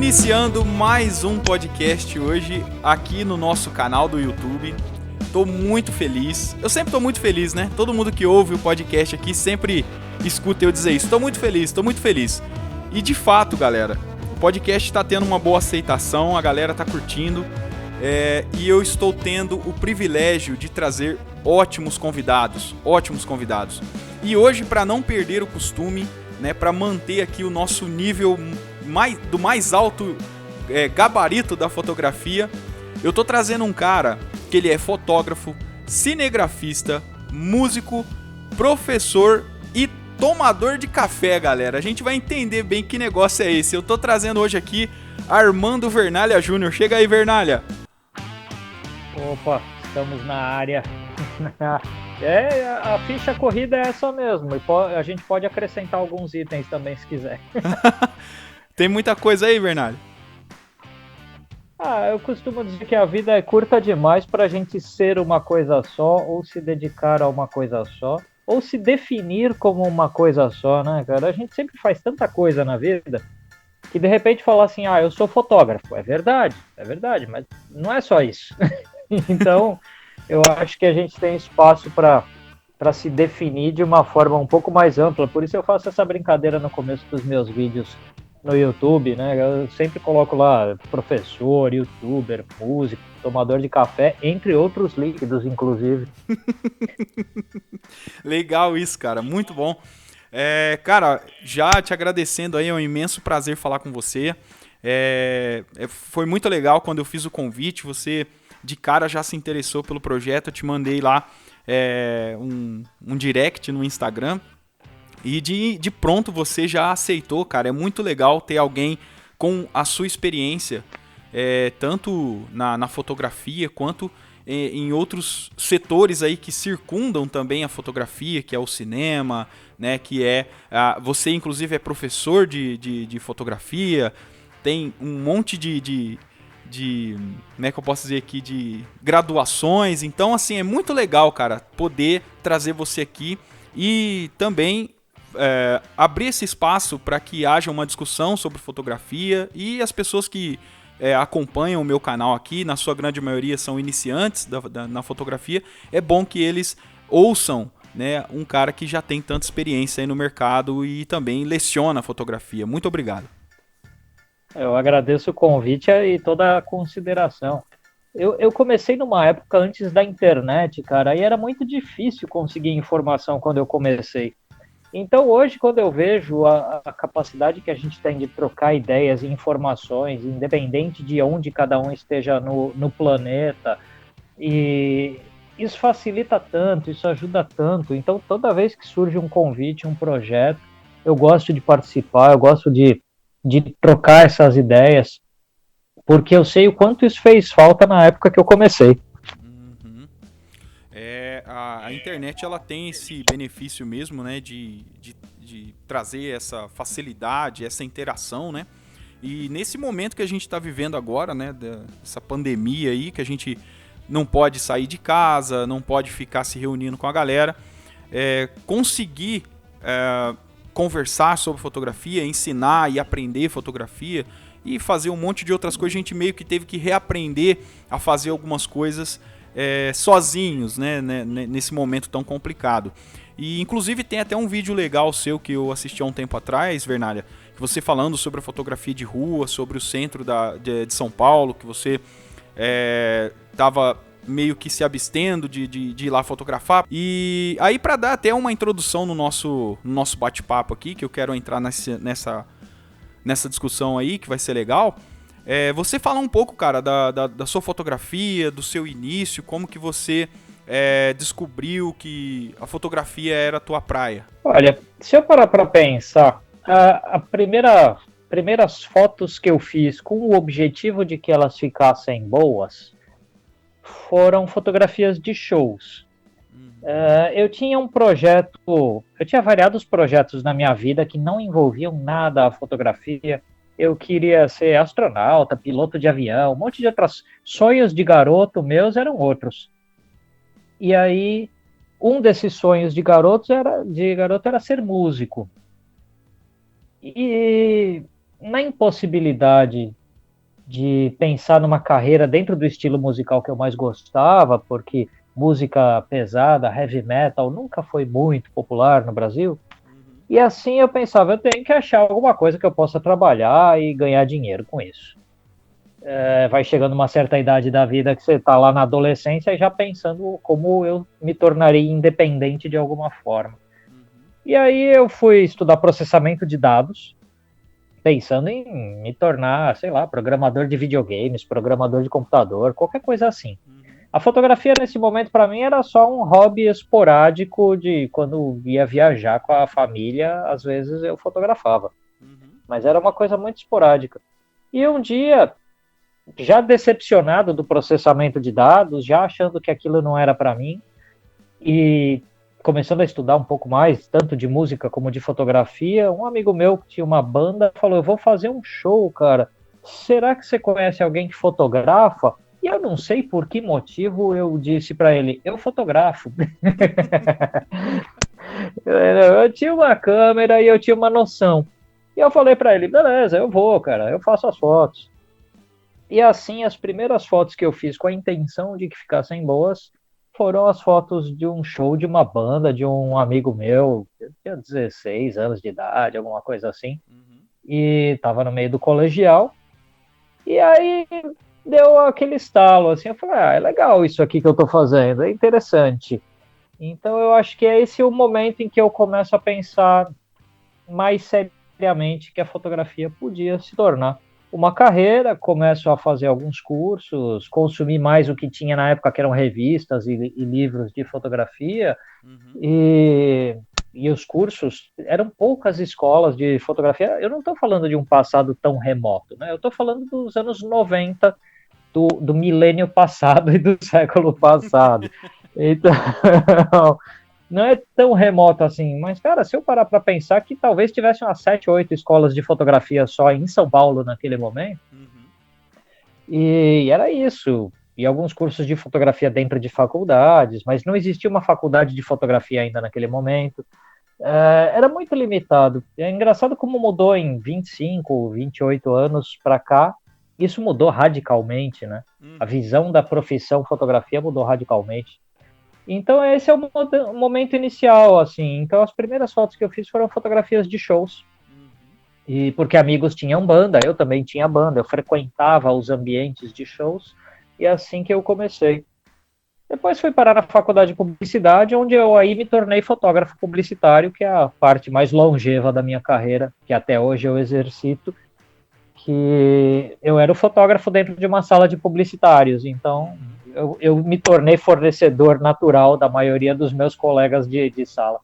Iniciando mais um podcast hoje aqui no nosso canal do YouTube. Tô muito feliz. Eu sempre tô muito feliz, né? Todo mundo que ouve o podcast aqui sempre escuta eu dizer isso. Tô muito feliz. E de fato, galera, o podcast tá tendo uma boa aceitação, a galera tá curtindo. E eu estou tendo o privilégio de trazer ótimos convidados. E hoje, para não perder o costume, né, para manter aqui o nosso nível do mais alto gabarito da fotografia, eu tô trazendo um cara que ele é fotógrafo, cinegrafista, músico, professor e tomador de café, galera. A gente vai entender bem que negócio é esse. Eu tô trazendo hoje aqui Armando Vernalha Júnior. Chega aí, Vernalha. Opa, estamos na área. A ficha corrida é essa mesmo. E a gente pode acrescentar alguns itens também, se quiser. Tem muita coisa aí, Vernalha? Eu costumo dizer que a vida é curta demais para a gente ser uma coisa só, ou se dedicar a uma coisa só, ou se definir como uma coisa só, né, cara? A gente sempre faz tanta coisa na vida que de repente falar assim, eu sou fotógrafo. É verdade, mas não é só isso. Então, eu acho que a gente tem espaço para se definir de uma forma um pouco mais ampla. Por isso eu faço essa brincadeira no começo dos meus vídeos no YouTube, né? Eu sempre coloco lá professor, youtuber, músico, tomador de café, entre outros líquidos, inclusive. Legal isso, cara. Muito bom. Cara, já te agradecendo aí, é um imenso prazer falar com você. Foi muito legal quando eu fiz o convite, você de cara já se interessou pelo projeto, eu te mandei lá um direct no Instagram e de pronto você já aceitou, cara. É muito legal ter alguém com a sua experiência, tanto na fotografia quanto em outros setores aí que circundam também a fotografia, que é o cinema, né? Que você inclusive é professor de fotografia, tem um monte de como é que eu posso dizer aqui, de graduações. Então, assim, é muito legal, cara, poder trazer você aqui e também abrir esse espaço para que haja uma discussão sobre fotografia. E as pessoas que acompanham o meu canal aqui, na sua grande maioria são iniciantes na fotografia, é bom que eles ouçam, né, um cara que já tem tanta experiência aí no mercado e também leciona fotografia. Muito obrigado. Eu agradeço o convite e toda a consideração. Eu comecei numa época antes da internet, cara, e era muito difícil conseguir informação quando eu comecei. Então hoje, quando eu vejo a capacidade que a gente tem de trocar ideias e informações, independente de onde cada um esteja no planeta, e isso facilita tanto, isso ajuda tanto. Então toda vez que surge um convite, um projeto, eu gosto de participar, eu gosto de trocar essas ideias, porque eu sei o quanto isso fez falta na época que eu comecei. Uhum. A internet ela tem esse benefício mesmo, né, de trazer essa facilidade, essa interação, né? E nesse momento que a gente está vivendo agora, né, dessa pandemia aí, que a gente não pode sair de casa, não pode ficar se reunindo com a galera, conseguir conversar sobre fotografia, ensinar e aprender fotografia e fazer um monte de outras coisas, a gente meio que teve que reaprender a fazer algumas coisas sozinhos, né, nesse momento tão complicado. E inclusive tem até um vídeo legal seu que eu assisti há um tempo atrás, Vernalha, que você falando sobre a fotografia de rua, sobre o centro de São Paulo, que você estava meio que se abstendo de ir lá fotografar. E aí, para dar até uma introdução no nosso bate-papo aqui, que eu quero entrar nessa discussão aí, que vai ser legal, você fala um pouco, cara, da sua fotografia, do seu início, como que você descobriu que a fotografia era a tua praia. Olha, se eu parar para pensar, primeiras fotos que eu fiz com o objetivo de que elas ficassem boas foram fotografias de shows. Eu tinha eu tinha variados projetos na minha vida que não envolviam nada a fotografia. Eu queria ser astronauta, piloto de avião, um monte de outros sonhos de garoto meus eram outros. E aí, um desses sonhos de garoto era ser músico. E na impossibilidade de pensar numa carreira dentro do estilo musical que eu mais gostava, porque música pesada, heavy metal, nunca foi muito popular no Brasil. Uhum. E assim eu pensava, eu tenho que achar alguma coisa que eu possa trabalhar e ganhar dinheiro com isso. Vai chegando uma certa idade da vida que você está lá na adolescência e já pensando como eu me tornaria independente de alguma forma. Uhum. E aí eu fui estudar processamento de dados, pensando em me tornar, sei lá, programador de videogames, programador de computador, qualquer coisa assim. Uhum. A fotografia nesse momento para mim era só um hobby esporádico de quando ia viajar com a família, às vezes eu fotografava, Uhum. mas era uma coisa muito esporádica. E um dia, já decepcionado do processamento de dados, já achando que aquilo não era para mim e começando a estudar um pouco mais, tanto de música como de fotografia, um amigo meu que tinha uma banda falou: "Eu vou fazer um show, cara. Será que você conhece alguém que fotografa?" E eu não sei por que motivo eu disse para ele: "Eu fotografo." Eu tinha uma câmera e eu tinha uma noção. E eu falei para ele: "Beleza, eu vou, cara. Eu faço as fotos." E assim, as primeiras fotos que eu fiz com a intenção de que ficassem boas foram as fotos de um show de uma banda, de um amigo meu, eu tinha 16 anos de idade, alguma coisa assim, Uhum. e estava no meio do colegial, e aí deu aquele estalo, assim, eu falei, é legal isso aqui que eu estou fazendo, é interessante. Então eu acho que é esse o momento em que eu começo a pensar mais seriamente que a fotografia podia se tornar uma carreira, começo a fazer alguns cursos, consumir mais o que tinha na época, que eram revistas e livros de fotografia, Uhum. e, e os cursos, eram poucas escolas de fotografia, eu não estou falando de um passado tão remoto, né? Eu estou falando dos anos 90, do milênio passado e do século passado. Então, não é tão remoto assim, mas, cara, se eu parar para pensar que talvez tivesse umas 7, 8 escolas de fotografia só em São Paulo naquele momento, Uhum. e era isso. E alguns cursos de fotografia dentro de faculdades, mas não existia uma faculdade de fotografia ainda naquele momento. Era muito limitado. É engraçado como mudou em 25, 28 anos para cá. Isso mudou radicalmente, né? A Uhum. visão da profissão fotografia mudou radicalmente. Então esse é o momento inicial, assim. Então as primeiras fotos que eu fiz foram fotografias de shows. Uhum. E porque amigos tinham banda, eu também tinha banda, eu frequentava os ambientes de shows e é assim que eu comecei. Depois fui parar na faculdade de publicidade, onde eu aí me tornei fotógrafo publicitário, que é a parte mais longeva da minha carreira, que até hoje eu exercito, que eu era o fotógrafo dentro de uma sala de publicitários, então Uhum. eu me tornei fornecedor natural da maioria dos meus colegas de sala.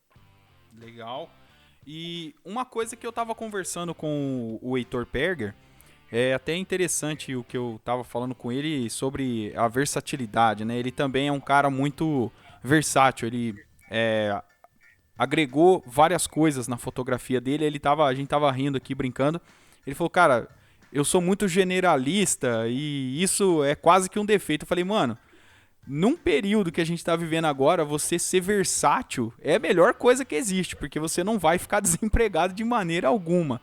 Legal. E uma coisa que eu tava conversando com o Heitor Perger, é até interessante o que eu tava falando com ele sobre a versatilidade, né? Ele também é um cara muito versátil, ele é, agregou várias coisas na fotografia dele, a gente tava rindo aqui, brincando. Ele falou, cara, eu sou muito generalista e isso é quase que um defeito. Eu falei, mano, num período que a gente tá vivendo agora, você ser versátil é a melhor coisa que existe, porque você não vai ficar desempregado de maneira alguma.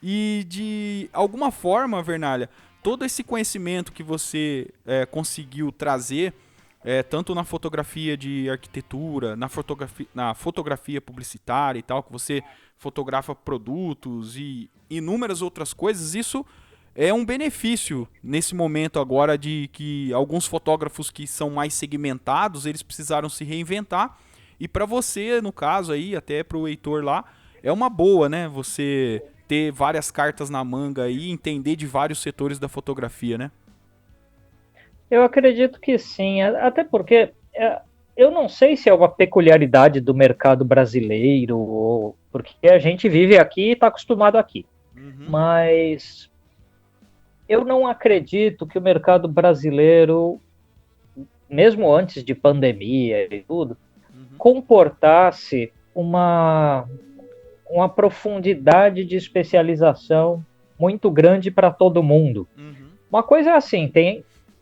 E de alguma forma, Vernalha, todo esse conhecimento que você conseguiu trazer, tanto na fotografia de arquitetura, na fotografia publicitária e tal, que você fotografa produtos e inúmeras outras coisas, isso é um benefício nesse momento agora de que alguns fotógrafos que são mais segmentados, eles precisaram se reinventar. E para você, no caso aí, até para o Heitor lá, é uma boa, né? Você ter várias cartas na manga e entender de vários setores da fotografia, né? Eu acredito que sim, até porque eu não sei se é uma peculiaridade do mercado brasileiro, ou, porque a gente vive aqui e está acostumado aqui. Uhum. Mas eu não acredito que o mercado brasileiro, mesmo antes de pandemia e tudo, Uhum. comportasse uma profundidade de especialização muito grande para todo mundo. Uhum. Uma coisa é assim,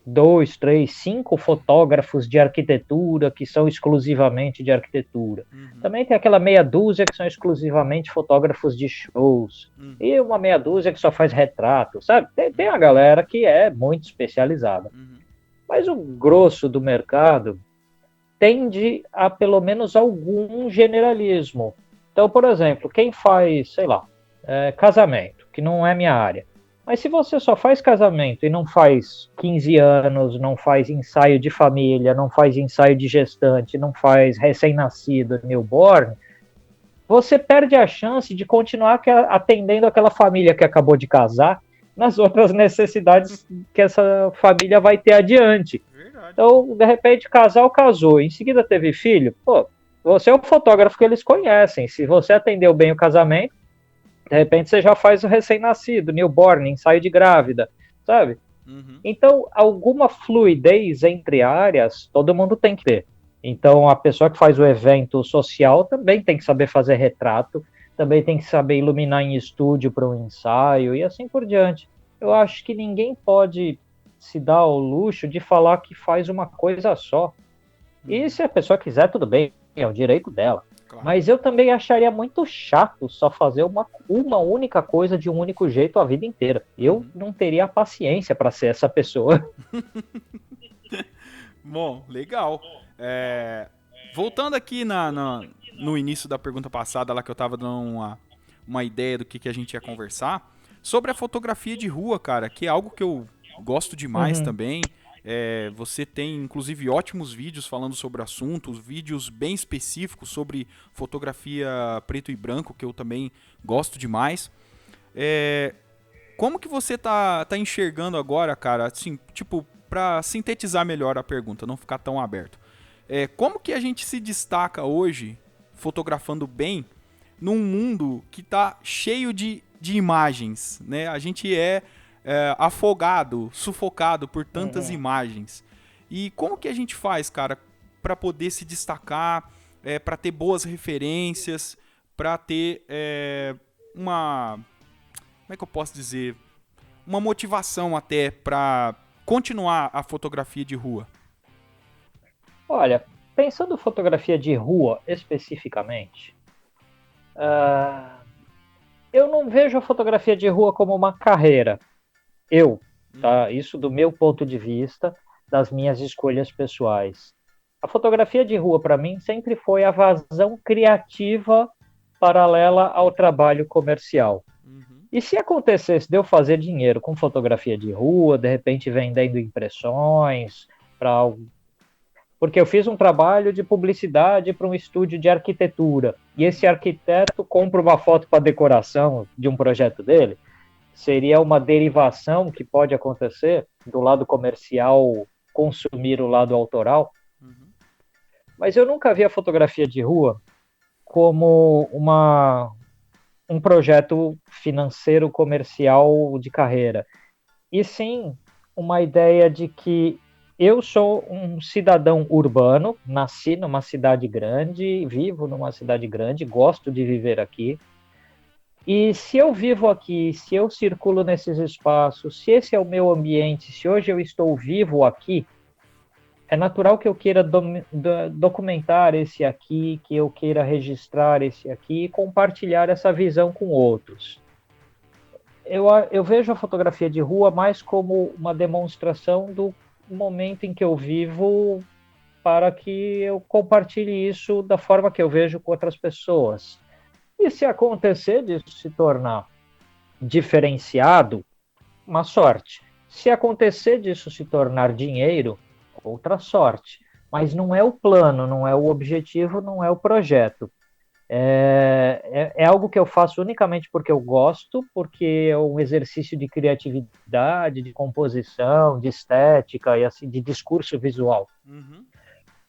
2, 3, 5 fotógrafos de arquitetura que são exclusivamente de arquitetura. Uhum. Também tem aquela meia dúzia que são exclusivamente fotógrafos de shows. Uhum. E uma meia dúzia que só faz retrato, sabe? Tem a galera que é muito especializada. Uhum. Mas o grosso do mercado tende a pelo menos algum generalismo. Então, por exemplo, quem faz, sei lá, casamento, que não é minha área. Mas se você só faz casamento e não faz 15 anos, não faz ensaio de família, não faz ensaio de gestante, não faz recém-nascido, newborn, você perde a chance de continuar atendendo aquela família que acabou de casar nas outras necessidades que essa família vai ter adiante. Verdade. Então, de repente, o casal casou, em seguida teve filho, pô, você é o fotógrafo que eles conhecem. Se você atendeu bem o casamento, de repente você já faz o recém-nascido, newborn, ensaio de grávida, sabe? Uhum. Então, alguma fluidez entre áreas, todo mundo tem que ter. Então, a pessoa que faz o evento social também tem que saber fazer retrato, também tem que saber iluminar em estúdio para um ensaio e assim por diante. Eu acho que ninguém pode se dar ao luxo de falar que faz uma coisa só. E se a pessoa quiser, tudo bem, é o direito dela. Claro. Mas eu também acharia muito chato só fazer uma única coisa de um único jeito a vida inteira. Eu não teria a paciência para ser essa pessoa. Bom, legal. Voltando aqui no início da pergunta passada, lá que eu estava dando uma ideia do que a gente ia conversar, sobre a fotografia de rua, cara, que é algo que eu gosto demais também. Você tem, inclusive, ótimos vídeos falando sobre o assunto, vídeos bem específicos sobre fotografia preto e branco, que eu também gosto demais. Como que você tá enxergando agora, cara, assim, tipo, para sintetizar melhor a pergunta, não ficar tão aberto. Como que a gente se destaca hoje, fotografando bem, num mundo que tá cheio de imagens, né? A gente é afogado, sufocado por tantas imagens. E como que a gente faz, cara, para poder se destacar, para ter boas referências, para ter uma... Como é que eu posso dizer? Uma motivação até para continuar a fotografia de rua. Olha, pensando em fotografia de rua especificamente, eu não vejo a fotografia de rua como uma carreira. Tá? Isso do meu ponto de vista, das minhas escolhas pessoais. A fotografia de rua, para mim, sempre foi a vazão criativa paralela ao trabalho comercial. E se acontecesse de eu fazer dinheiro com fotografia de rua, de repente vendendo impressões, porque eu fiz um trabalho de publicidade para um estúdio de arquitetura, e esse arquiteto compra uma foto para decoração de um projeto dele, seria uma derivação que pode acontecer do lado comercial consumir o lado autoral. Mas eu nunca vi a fotografia de rua como um projeto financeiro comercial de carreira, e sim uma ideia de que eu sou um cidadão urbano, nasci numa cidade grande, vivo numa cidade grande, gosto de viver aqui. E se eu vivo aqui, se eu circulo nesses espaços, se esse é o meu ambiente, se hoje eu estou vivo aqui, é natural que eu queira documentar esse aqui, que eu queira registrar esse aqui e compartilhar essa visão com outros. Eu vejo a fotografia de rua mais como uma demonstração do momento em que eu vivo para que eu compartilhe isso da forma que eu vejo com outras pessoas. E se acontecer disso se tornar diferenciado, uma sorte. Se acontecer disso se tornar dinheiro, outra sorte. Mas não é o plano, não é o objetivo, não é o projeto. É algo que eu faço unicamente porque eu gosto, porque é um exercício de criatividade, de composição, de estética e assim de discurso visual.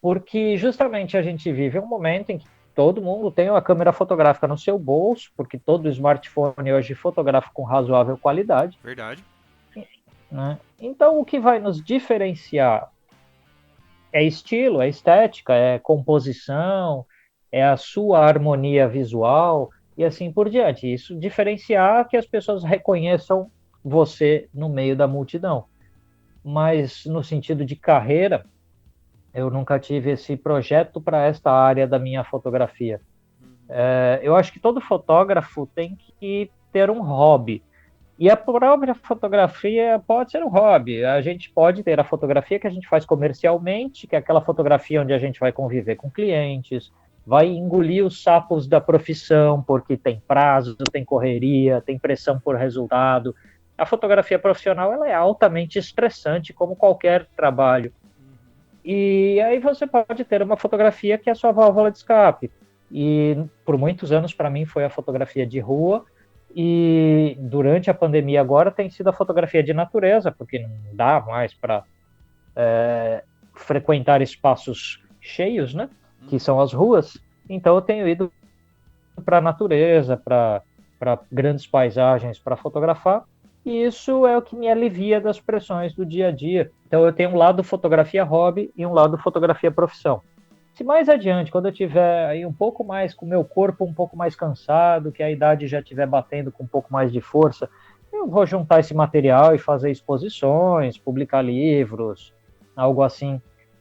Porque justamente a gente vive um momento em que todo mundo tem uma câmera fotográfica no seu bolso, porque todo smartphone hoje fotografa com razoável qualidade. Verdade. Né? Então, o que vai nos diferenciar é estilo, é estética, é composição, é a sua harmonia visual e assim por diante. Isso diferenciar que as pessoas reconheçam você no meio da multidão. mas no sentido de carreira, eu nunca tive esse projeto para esta área da minha fotografia. Eu acho que todo fotógrafo tem que ter um hobby. E a própria fotografia pode ser um hobby. A gente pode ter a fotografia que a gente faz comercialmente, que é aquela fotografia onde a gente vai conviver com clientes, vai engolir os sapos da profissão, porque tem prazo, tem correria, tem pressão por resultado. A fotografia profissional ela é altamente estressante, como qualquer trabalho. E aí você pode ter uma fotografia que é a sua válvula de escape. E por muitos anos, para mim, foi a fotografia de rua. E durante a pandemia agora tem sido a fotografia de natureza, porque não dá mais para frequentar espaços cheios, né? Que são as ruas. Então eu tenho ido para a natureza, para grandes paisagens para fotografar. E isso é o que me alivia das pressões do dia a dia. Então eu tenho um lado fotografia hobby e um lado fotografia profissão. Se mais adiante, quando eu tiver aí um pouco mais com o meu corpo um pouco mais cansado, que a idade já estiver batendo com um pouco mais de força, eu vou juntar esse material e fazer exposições, publicar livros, algo assim.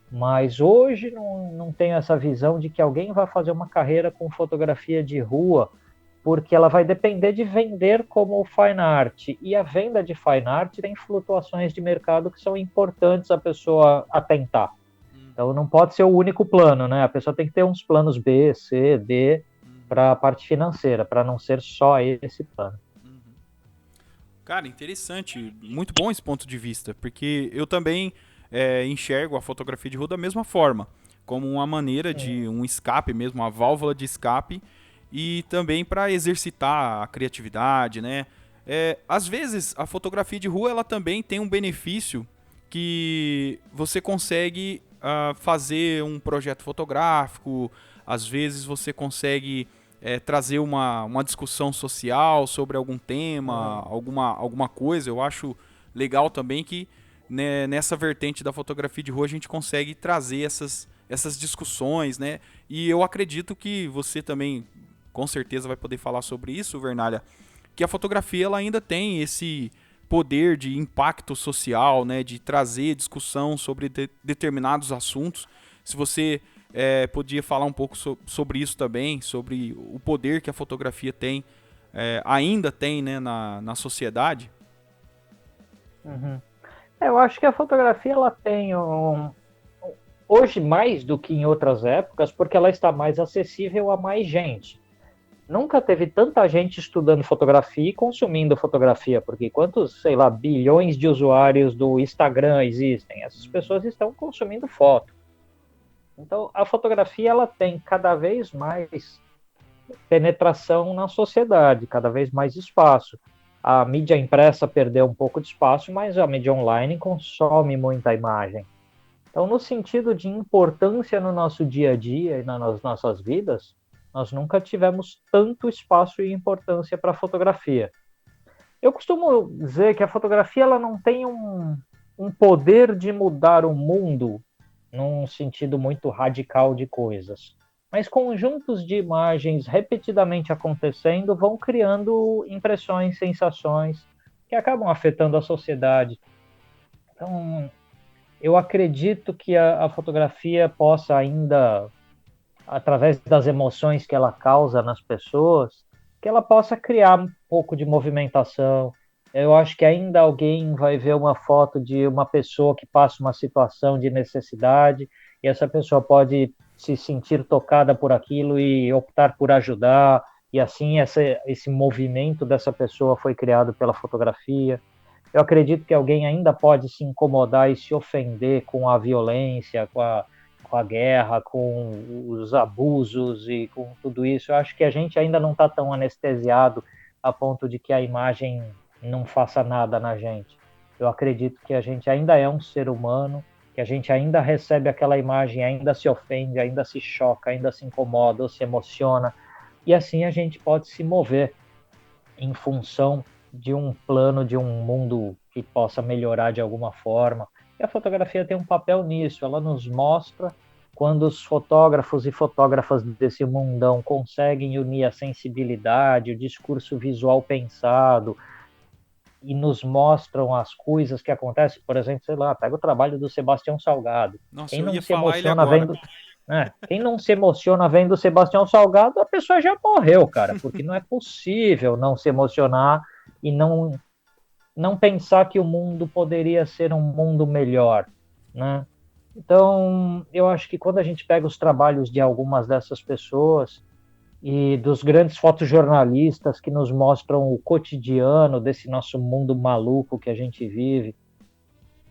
Mas hoje não tenho essa visão de que alguém vai fazer uma carreira com fotografia de rua, porque ela vai depender de vender como fine art. E a venda de fine art tem flutuações de mercado que são importantes a pessoa atentar. Então não pode ser o único plano, né? A pessoa tem que ter uns planos B, C, D para a parte financeira, para não ser só esse plano. Cara, interessante. Muito bom esse ponto de vista, porque eu também enxergo a fotografia de rua da mesma forma, como uma maneira de um escape mesmo, uma válvula de escape, e também para exercitar a criatividade, né? Às vezes a fotografia de rua ela também tem um benefício que você consegue fazer um projeto fotográfico, às vezes você consegue trazer uma discussão social sobre algum tema, alguma coisa. Eu acho legal também que, né, nessa vertente da fotografia de rua a gente consegue trazer essas discussões, né? E eu acredito que você também, com certeza, vai poder falar sobre isso, Vernalha, que a fotografia ela ainda tem esse poder de impacto social, né, de trazer discussão sobre determinados assuntos. Se você podia falar um pouco sobre isso também, sobre o poder que a fotografia tem, ainda tem, né, na sociedade. Uhum. Eu acho que a fotografia ela tem hoje mais do que em outras épocas, porque ela está mais acessível a mais gente. Nunca teve tanta gente estudando fotografia e consumindo fotografia, porque quantos, sei lá, bilhões de usuários do Instagram existem? Essas pessoas estão consumindo foto. Então, a fotografia ela tem cada vez mais penetração na sociedade, cada vez mais espaço. A mídia impressa perdeu um pouco de espaço, mas a mídia online consome muita imagem. Então, no sentido de importância no nosso dia a dia e nas nossas vidas, nós nunca tivemos tanto espaço e importância para a fotografia. Eu costumo dizer que a fotografia ela não tem um poder de mudar o mundo num sentido muito radical de coisas. Mas conjuntos de imagens repetidamente acontecendo vão criando impressões, sensações que acabam afetando a sociedade. Então, eu acredito que a fotografia possa ainda, através das emoções que ela causa nas pessoas, que ela possa criar um pouco de movimentação. Eu acho que ainda alguém vai ver uma foto de uma pessoa que passa uma situação de necessidade e essa pessoa pode se sentir tocada por aquilo e optar por ajudar, e assim esse movimento dessa pessoa foi criado pela fotografia. Eu acredito que alguém ainda pode se incomodar e se ofender com a violência, com a guerra, com os abusos e com tudo isso. Eu acho que a gente ainda não está tão anestesiado a ponto de que a imagem não faça nada na gente. Eu acredito que a gente ainda é um ser humano, que a gente ainda recebe aquela imagem, ainda se ofende, ainda se choca, ainda se incomoda ou se emociona. E assim a gente pode se mover em função de um plano, de um mundo que possa melhorar de alguma forma. E a fotografia tem um papel nisso, ela nos mostra quando os fotógrafos e fotógrafas desse mundão conseguem unir a sensibilidade, o discurso visual pensado e nos mostram as coisas que acontecem, por exemplo, sei lá, pega o trabalho do Sebastião Salgado. Nossa, Quem eu não ia se falar ele emociona agora. vendo, quem não se emociona vendo o Sebastião Salgado, a pessoa já morreu, cara, porque não é possível não se emocionar e não pensar que o mundo poderia ser um mundo melhor, né? Então, eu acho que quando a gente pega os trabalhos de algumas dessas pessoas e dos grandes fotojornalistas que nos mostram o cotidiano desse nosso mundo maluco que a gente vive,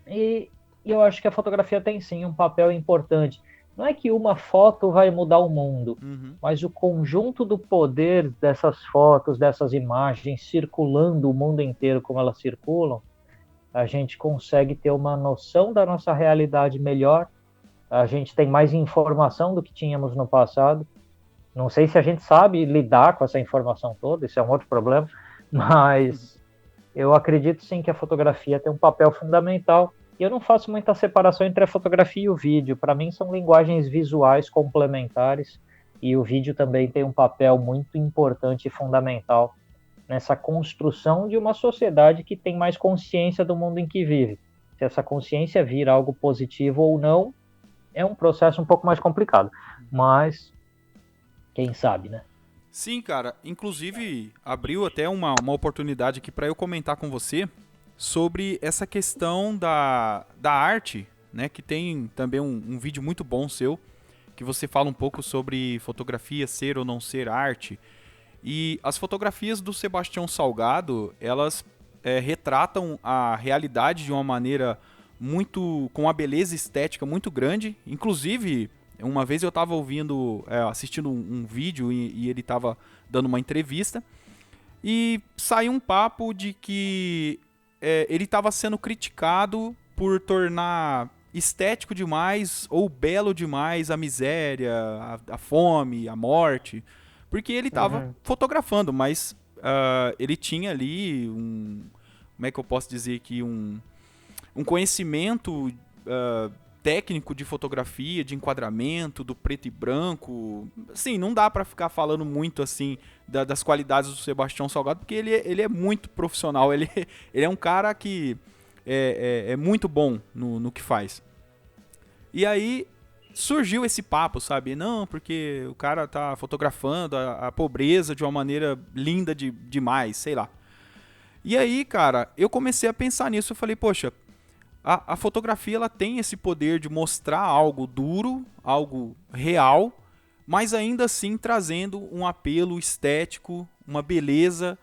e eu acho que a fotografia tem sim um papel importante. Não é que uma foto vai mudar o mundo, Uhum. mas o conjunto do poder dessas fotos, dessas imagens circulando o mundo inteiro como elas circulam, a gente consegue ter uma noção da nossa realidade melhor, a gente tem mais informação do que tínhamos no passado. Não sei se a gente sabe lidar com essa informação toda, isso é um outro problema, mas eu acredito sim que a fotografia tem um papel fundamental. E eu não faço muita separação entre a fotografia e o vídeo. Para mim, são linguagens visuais complementares e o vídeo também tem um papel muito importante e fundamental nessa construção de uma sociedade que tem mais consciência do mundo em que vive. Se essa consciência vira algo positivo ou não, é um processo um pouco mais complicado. Mas, quem sabe, né? Sim, cara. Inclusive, abriu até uma oportunidade aqui para eu comentar com você sobre essa questão da arte, né? Que tem também um vídeo muito bom seu, que você fala um pouco sobre fotografia ser ou não ser arte. E as fotografias do Sebastião Salgado, elas retratam a realidade de uma maneira muito, com uma beleza estética muito grande. Inclusive, uma vez eu estava assistindo um vídeo e ele estava dando uma entrevista e saiu um papo de que ele estava sendo criticado por tornar estético demais ou belo demais a miséria, a fome, a morte, porque ele estava Uhum. fotografando, mas ele tinha ali como é que eu posso dizer que um conhecimento técnico de fotografia, de enquadramento, do preto e branco. Assim, não dá pra ficar falando muito assim das qualidades do Sebastião Salgado, porque ele é muito profissional. Ele é um cara que é muito bom no que faz. E aí surgiu esse papo, sabe? Não, porque o cara tá fotografando a pobreza de uma maneira linda demais, sei lá. E aí, cara, eu comecei a pensar nisso. Eu falei, poxa, a fotografia ela tem esse poder de mostrar algo duro, algo real, mas ainda assim trazendo um apelo estético, uma beleza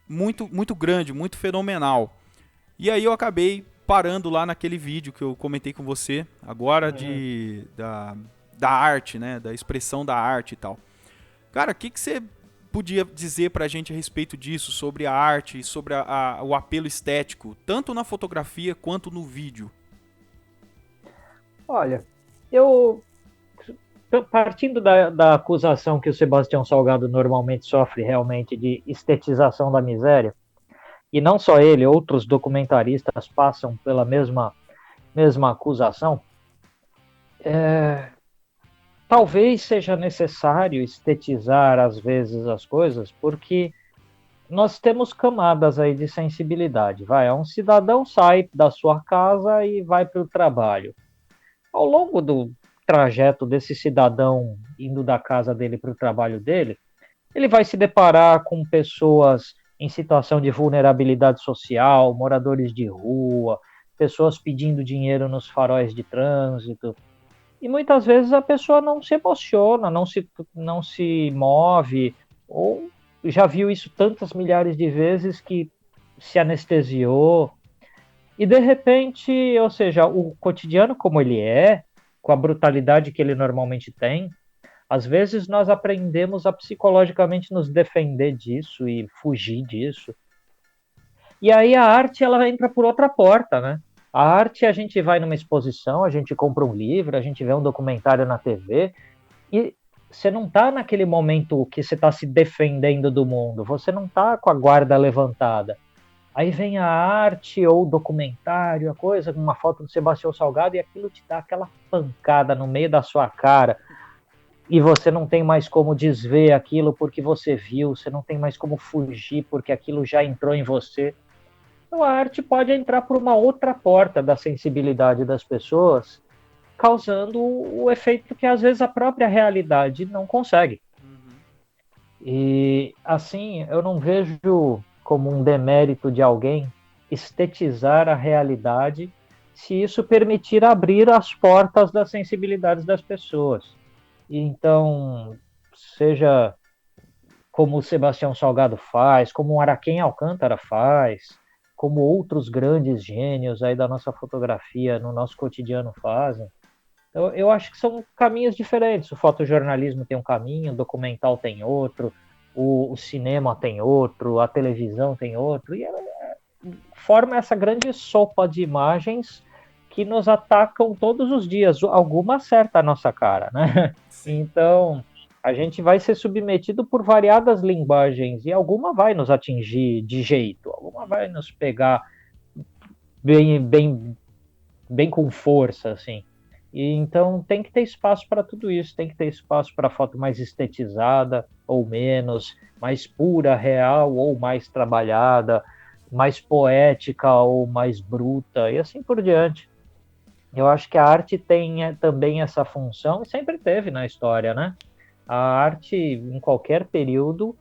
muito, muito grande, muito fenomenal. E aí eu acabei parando lá naquele vídeo que eu comentei com você agora Uhum. da arte, né? Da expressão da arte e tal. Cara, o que você podia dizer pra gente a respeito disso, sobre a arte, sobre o apelo estético, tanto na fotografia quanto no vídeo? Olha, eu partindo da acusação que o Sebastião Salgado normalmente sofre realmente de estetização da miséria, e não só ele, outros documentaristas passam pela mesma acusação, talvez seja necessário estetizar às vezes as coisas, porque nós temos camadas aí de sensibilidade. Um cidadão sai da sua casa e vai para o trabalho. Ao longo do trajeto desse cidadão indo da casa dele para o trabalho dele, ele vai se deparar com pessoas em situação de vulnerabilidade social, moradores de rua, pessoas pedindo dinheiro nos faróis de trânsito. E muitas vezes a pessoa não se emociona, não se move, ou já viu isso tantas milhares de vezes que se anestesiou. E de repente, ou seja, o cotidiano como ele é, com a brutalidade que ele normalmente tem, às vezes nós aprendemos a psicologicamente nos defender disso e fugir disso. E aí a arte ela entra por outra porta, né? A arte a gente vai numa exposição, a gente compra um livro, a gente vê um documentário na TV e você não está naquele momento que você está se defendendo do mundo, você não está com a guarda levantada. Aí vem a arte ou o documentário, a coisa, uma foto do Sebastião Salgado e aquilo te dá aquela pancada no meio da sua cara e você não tem mais como desver aquilo porque você viu, você não tem mais como fugir porque aquilo já entrou em você. Então, a arte pode entrar por uma outra porta da sensibilidade das pessoas, causando o efeito que às vezes a própria realidade não consegue. Uhum. E assim, eu não vejo como um demérito de alguém estetizar a realidade se isso permitir abrir as portas das sensibilidades das pessoas. E então, seja como o Sebastião Salgado faz, como o Araquém Alcântara faz, como outros grandes gênios aí da nossa fotografia no nosso cotidiano fazem. Eu acho que são caminhos diferentes. O fotojornalismo tem um caminho, o documental tem outro, o cinema tem outro, a televisão tem outro, e ela forma essa grande sopa de imagens que nos atacam todos os dias. Alguma acerta a nossa cara, né? Sim. Então, a gente vai ser submetido por variadas linguagens e alguma vai nos atingir de jeito, alguma vai nos pegar bem com força, assim. E então tem que ter espaço para tudo isso, tem que ter espaço para foto mais estetizada ou menos, mais pura, real ou mais trabalhada, mais poética ou mais bruta e assim por diante. Eu acho que a arte tem também essa função e sempre teve na história, né? A arte em qualquer período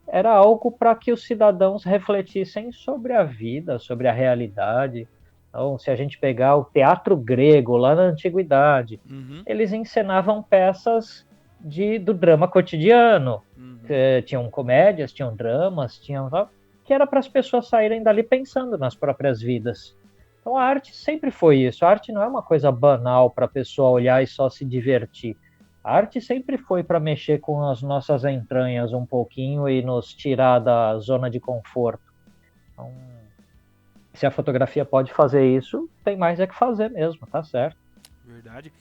era algo para que os cidadãos refletissem sobre a vida, sobre a realidade. Então, se a gente pegar o teatro grego lá na antiguidade, Uhum. eles encenavam peças do drama cotidiano. Uhum. Tinham comédias, tinham dramas, tinham que era para as pessoas saírem dali pensando nas próprias vidas. Então a arte sempre foi isso. A arte não é uma coisa banal para a pessoa olhar e só se divertir. A arte sempre foi para mexer com as nossas entranhas um pouquinho e nos tirar da zona de conforto. Então, se a fotografia pode fazer isso, tem mais é que fazer mesmo, tá certo. Verdade.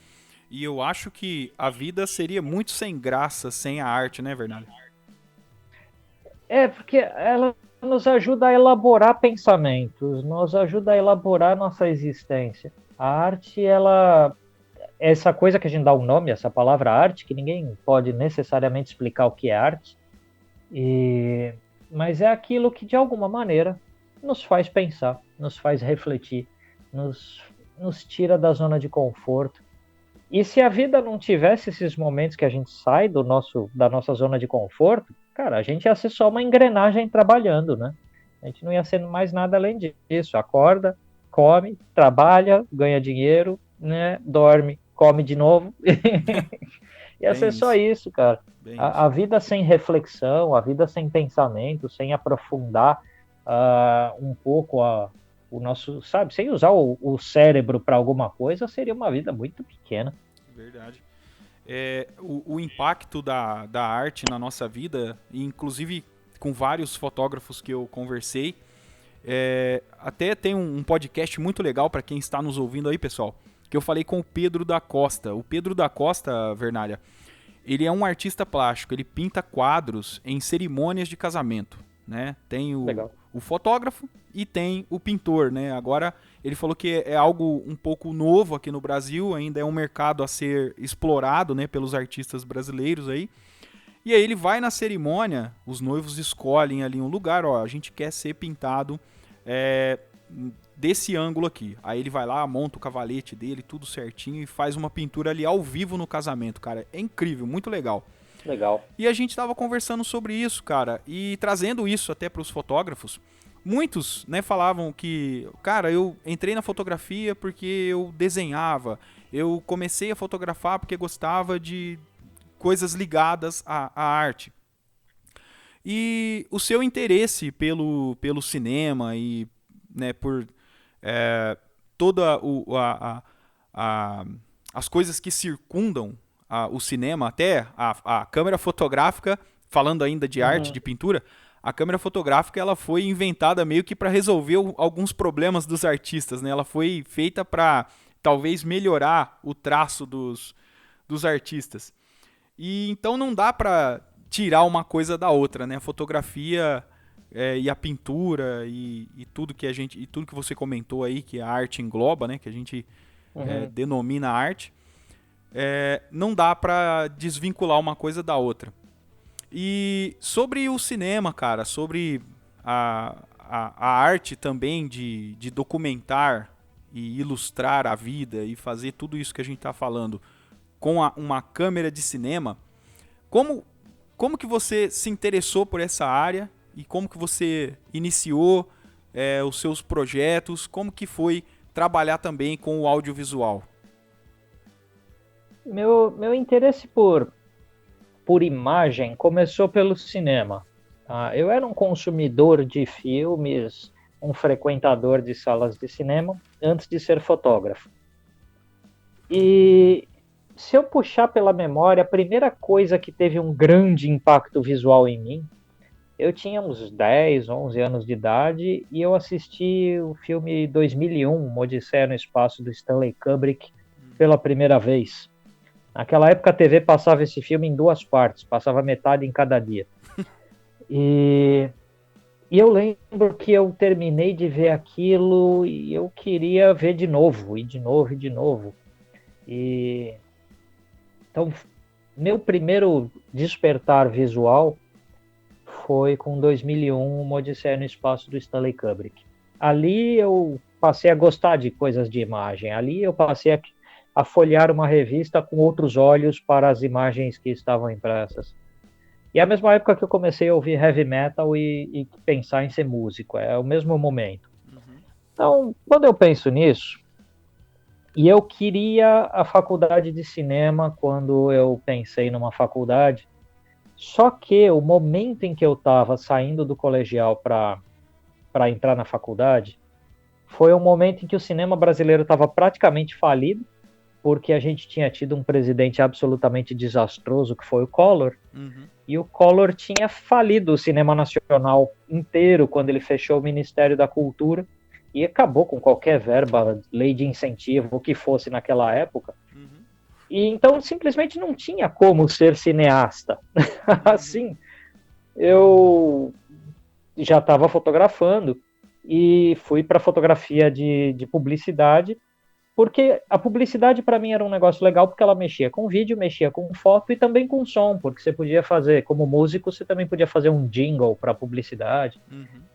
E eu acho que a vida seria muito sem graça sem a arte, né, Vernalha? É, porque ela nos ajuda a elaborar pensamentos, nos ajuda a elaborar nossa existência. A arte, ela essa coisa que a gente dá um nome, essa palavra arte, que ninguém pode necessariamente explicar o que é arte, mas é aquilo que de alguma maneira nos faz pensar, nos faz refletir, nos tira da zona de conforto. E se a vida não tivesse esses momentos que a gente sai da nossa zona de conforto, cara, a gente ia ser só uma engrenagem trabalhando, né? A gente não ia ser mais nada além disso. Acorda, come, trabalha, ganha dinheiro, né? Dorme, come de novo. Ia ser Bem só isso. isso, cara. Bem isso. A vida sem reflexão, a vida sem pensamento, sem aprofundar um pouco o nosso, sabe, sem usar o cérebro para alguma coisa, seria uma vida muito pequena. Verdade. O impacto da arte na nossa vida, inclusive com vários fotógrafos que eu conversei, até tem um podcast muito legal para quem está nos ouvindo aí, pessoal, que eu falei com o Pedro da Costa. O Pedro da Costa, Vernalha, ele é um artista plástico, ele pinta quadros em cerimônias de casamento, né? Tem Legal. o fotógrafo e tem o pintor, né? Agora ele falou que é algo um pouco novo aqui no Brasil, ainda é um mercado a ser explorado, né, pelos artistas brasileiros aí. E aí ele vai na cerimônia, os noivos escolhem ali um lugar, ó, a gente quer ser pintado é, desse ângulo aqui. Aí ele vai lá, monta o cavalete dele, tudo certinho e faz uma pintura ali ao vivo no casamento, cara. É incrível, muito legal. Legal. E a gente tava conversando sobre isso, cara, e trazendo isso até para os fotógrafos. Muitos, né, falavam que, cara, eu entrei na fotografia porque eu desenhava, eu comecei a fotografar porque gostava de coisas ligadas à arte. E o seu interesse pelo cinema e, né, por toda a, as coisas que circundam o cinema, até a câmera fotográfica, falando ainda de arte, Uhum. de pintura, a câmera fotográfica ela foi inventada meio que para resolver alguns problemas dos artistas, né? Ela foi feita para talvez melhorar o traço dos artistas. E então não dá para tirar uma coisa da outra, né? A fotografia e a pintura e tudo que a gente e tudo que você comentou aí que a arte engloba, né? Que a gente Uhum. denomina arte, não dá para desvincular uma coisa da outra. E sobre o cinema, cara, sobre a arte também de documentar e ilustrar a vida e fazer tudo isso que a gente está falando com uma câmera de cinema, como que você se interessou por essa área e como que você iniciou os seus projetos, como que foi trabalhar também com o audiovisual? Meu interesse por imagem começou pelo cinema. Tá? Eu era um consumidor de filmes, um frequentador de salas de cinema, antes de ser fotógrafo. E se eu puxar pela memória, a primeira coisa que teve um grande impacto visual em mim, eu tinha uns 10, 11 anos de idade e eu assisti o filme 2001, Uma Odisseia no Espaço, do Stanley Kubrick, pela primeira vez. Naquela época a TV passava esse filme em 2 partes, passava metade em cada dia. E eu lembro que eu terminei de ver aquilo e eu queria ver de novo, e de novo, e de novo. Então, meu primeiro despertar visual foi com 2001, Uma Odisseia no Espaço, do Stanley Kubrick. Ali eu passei a gostar de coisas de imagem. Ali eu passei a folhear uma revista com outros olhos para as imagens que estavam impressas. E é a mesma época que eu comecei a ouvir heavy metal e pensar em ser músico. É o mesmo momento. Então, quando eu penso nisso, e eu queria a faculdade de cinema quando eu pensei numa faculdade, só que o momento em que eu estava saindo do colegial para entrar na faculdade foi um momento em que o cinema brasileiro estava praticamente falido, porque a gente tinha tido um presidente absolutamente desastroso, que foi o Collor, e o Collor tinha falido o cinema nacional inteiro quando ele fechou o Ministério da Cultura e acabou com qualquer verba, lei de incentivo, o que fosse naquela época. E então simplesmente não tinha como ser cineasta. Assim, eu já estava fotografando e fui para fotografia de publicidade, porque a publicidade para mim era um negócio legal, porque ela mexia com vídeo, mexia com foto e também com som, porque você podia fazer, como músico, você também podia fazer um jingle para publicidade.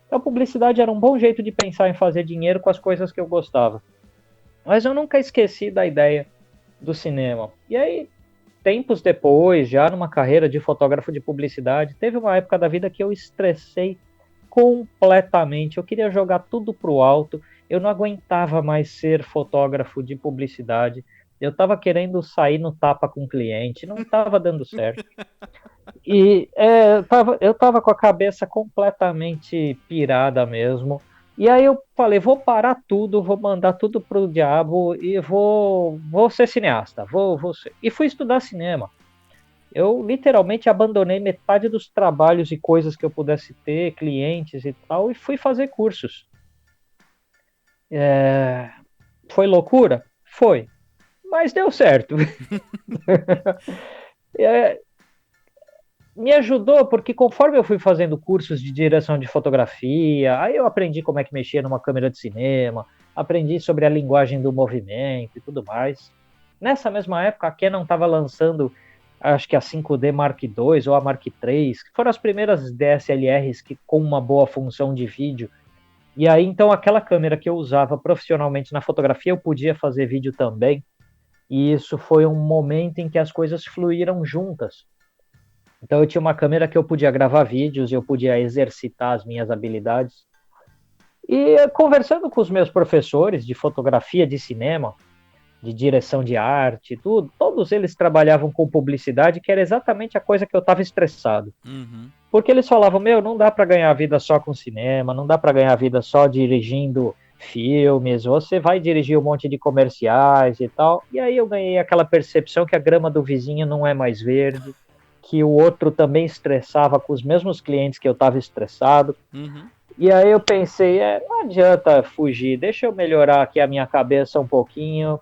Então a publicidade era um bom jeito de pensar em fazer dinheiro com as coisas que eu gostava. Mas eu nunca esqueci da ideia do cinema. E aí, tempos depois, já numa carreira de fotógrafo de publicidade, teve uma época da vida que eu estressei completamente. Eu queria jogar tudo pro alto. Eu não aguentava mais ser fotógrafo de publicidade. Eu estava querendo sair no tapa com o cliente, não estava dando certo. E eu estava com a cabeça completamente pirada mesmo. E aí eu falei, vou parar tudo, vou mandar tudo pro diabo e vou ser cineasta. Vou ser. E fui estudar cinema. Eu literalmente abandonei metade dos trabalhos e coisas que eu pudesse ter, clientes e tal, e fui fazer cursos. Foi loucura? Foi. Mas deu certo. Me ajudou porque conforme eu fui fazendo cursos de direção de fotografia, aí eu aprendi como é que mexia numa câmera de cinema, aprendi sobre a linguagem do movimento e tudo mais. Nessa mesma época, a Canon estava lançando, acho que a 5D Mark II ou a Mark III, que foram as primeiras DSLRs com uma boa função de vídeo. E aí, então, aquela câmera que eu usava profissionalmente na fotografia, eu podia fazer vídeo também. E isso foi um momento em que as coisas fluíram juntas. Então eu tinha uma câmera que eu podia gravar vídeos, eu podia exercitar as minhas habilidades. E conversando com os meus professores de fotografia, de cinema, de direção de arte, tudo, todos eles trabalhavam com publicidade, que era exatamente a coisa que eu estava estressado. Porque eles falavam, não dá para ganhar vida só com cinema, não dá para ganhar vida só dirigindo filmes, você vai dirigir um monte de comerciais e tal. E aí eu ganhei aquela percepção que a grama do vizinho não é mais verde, que o outro também estressava com os mesmos clientes que eu estava estressado. E aí eu pensei, não adianta fugir, deixa eu melhorar aqui a minha cabeça um pouquinho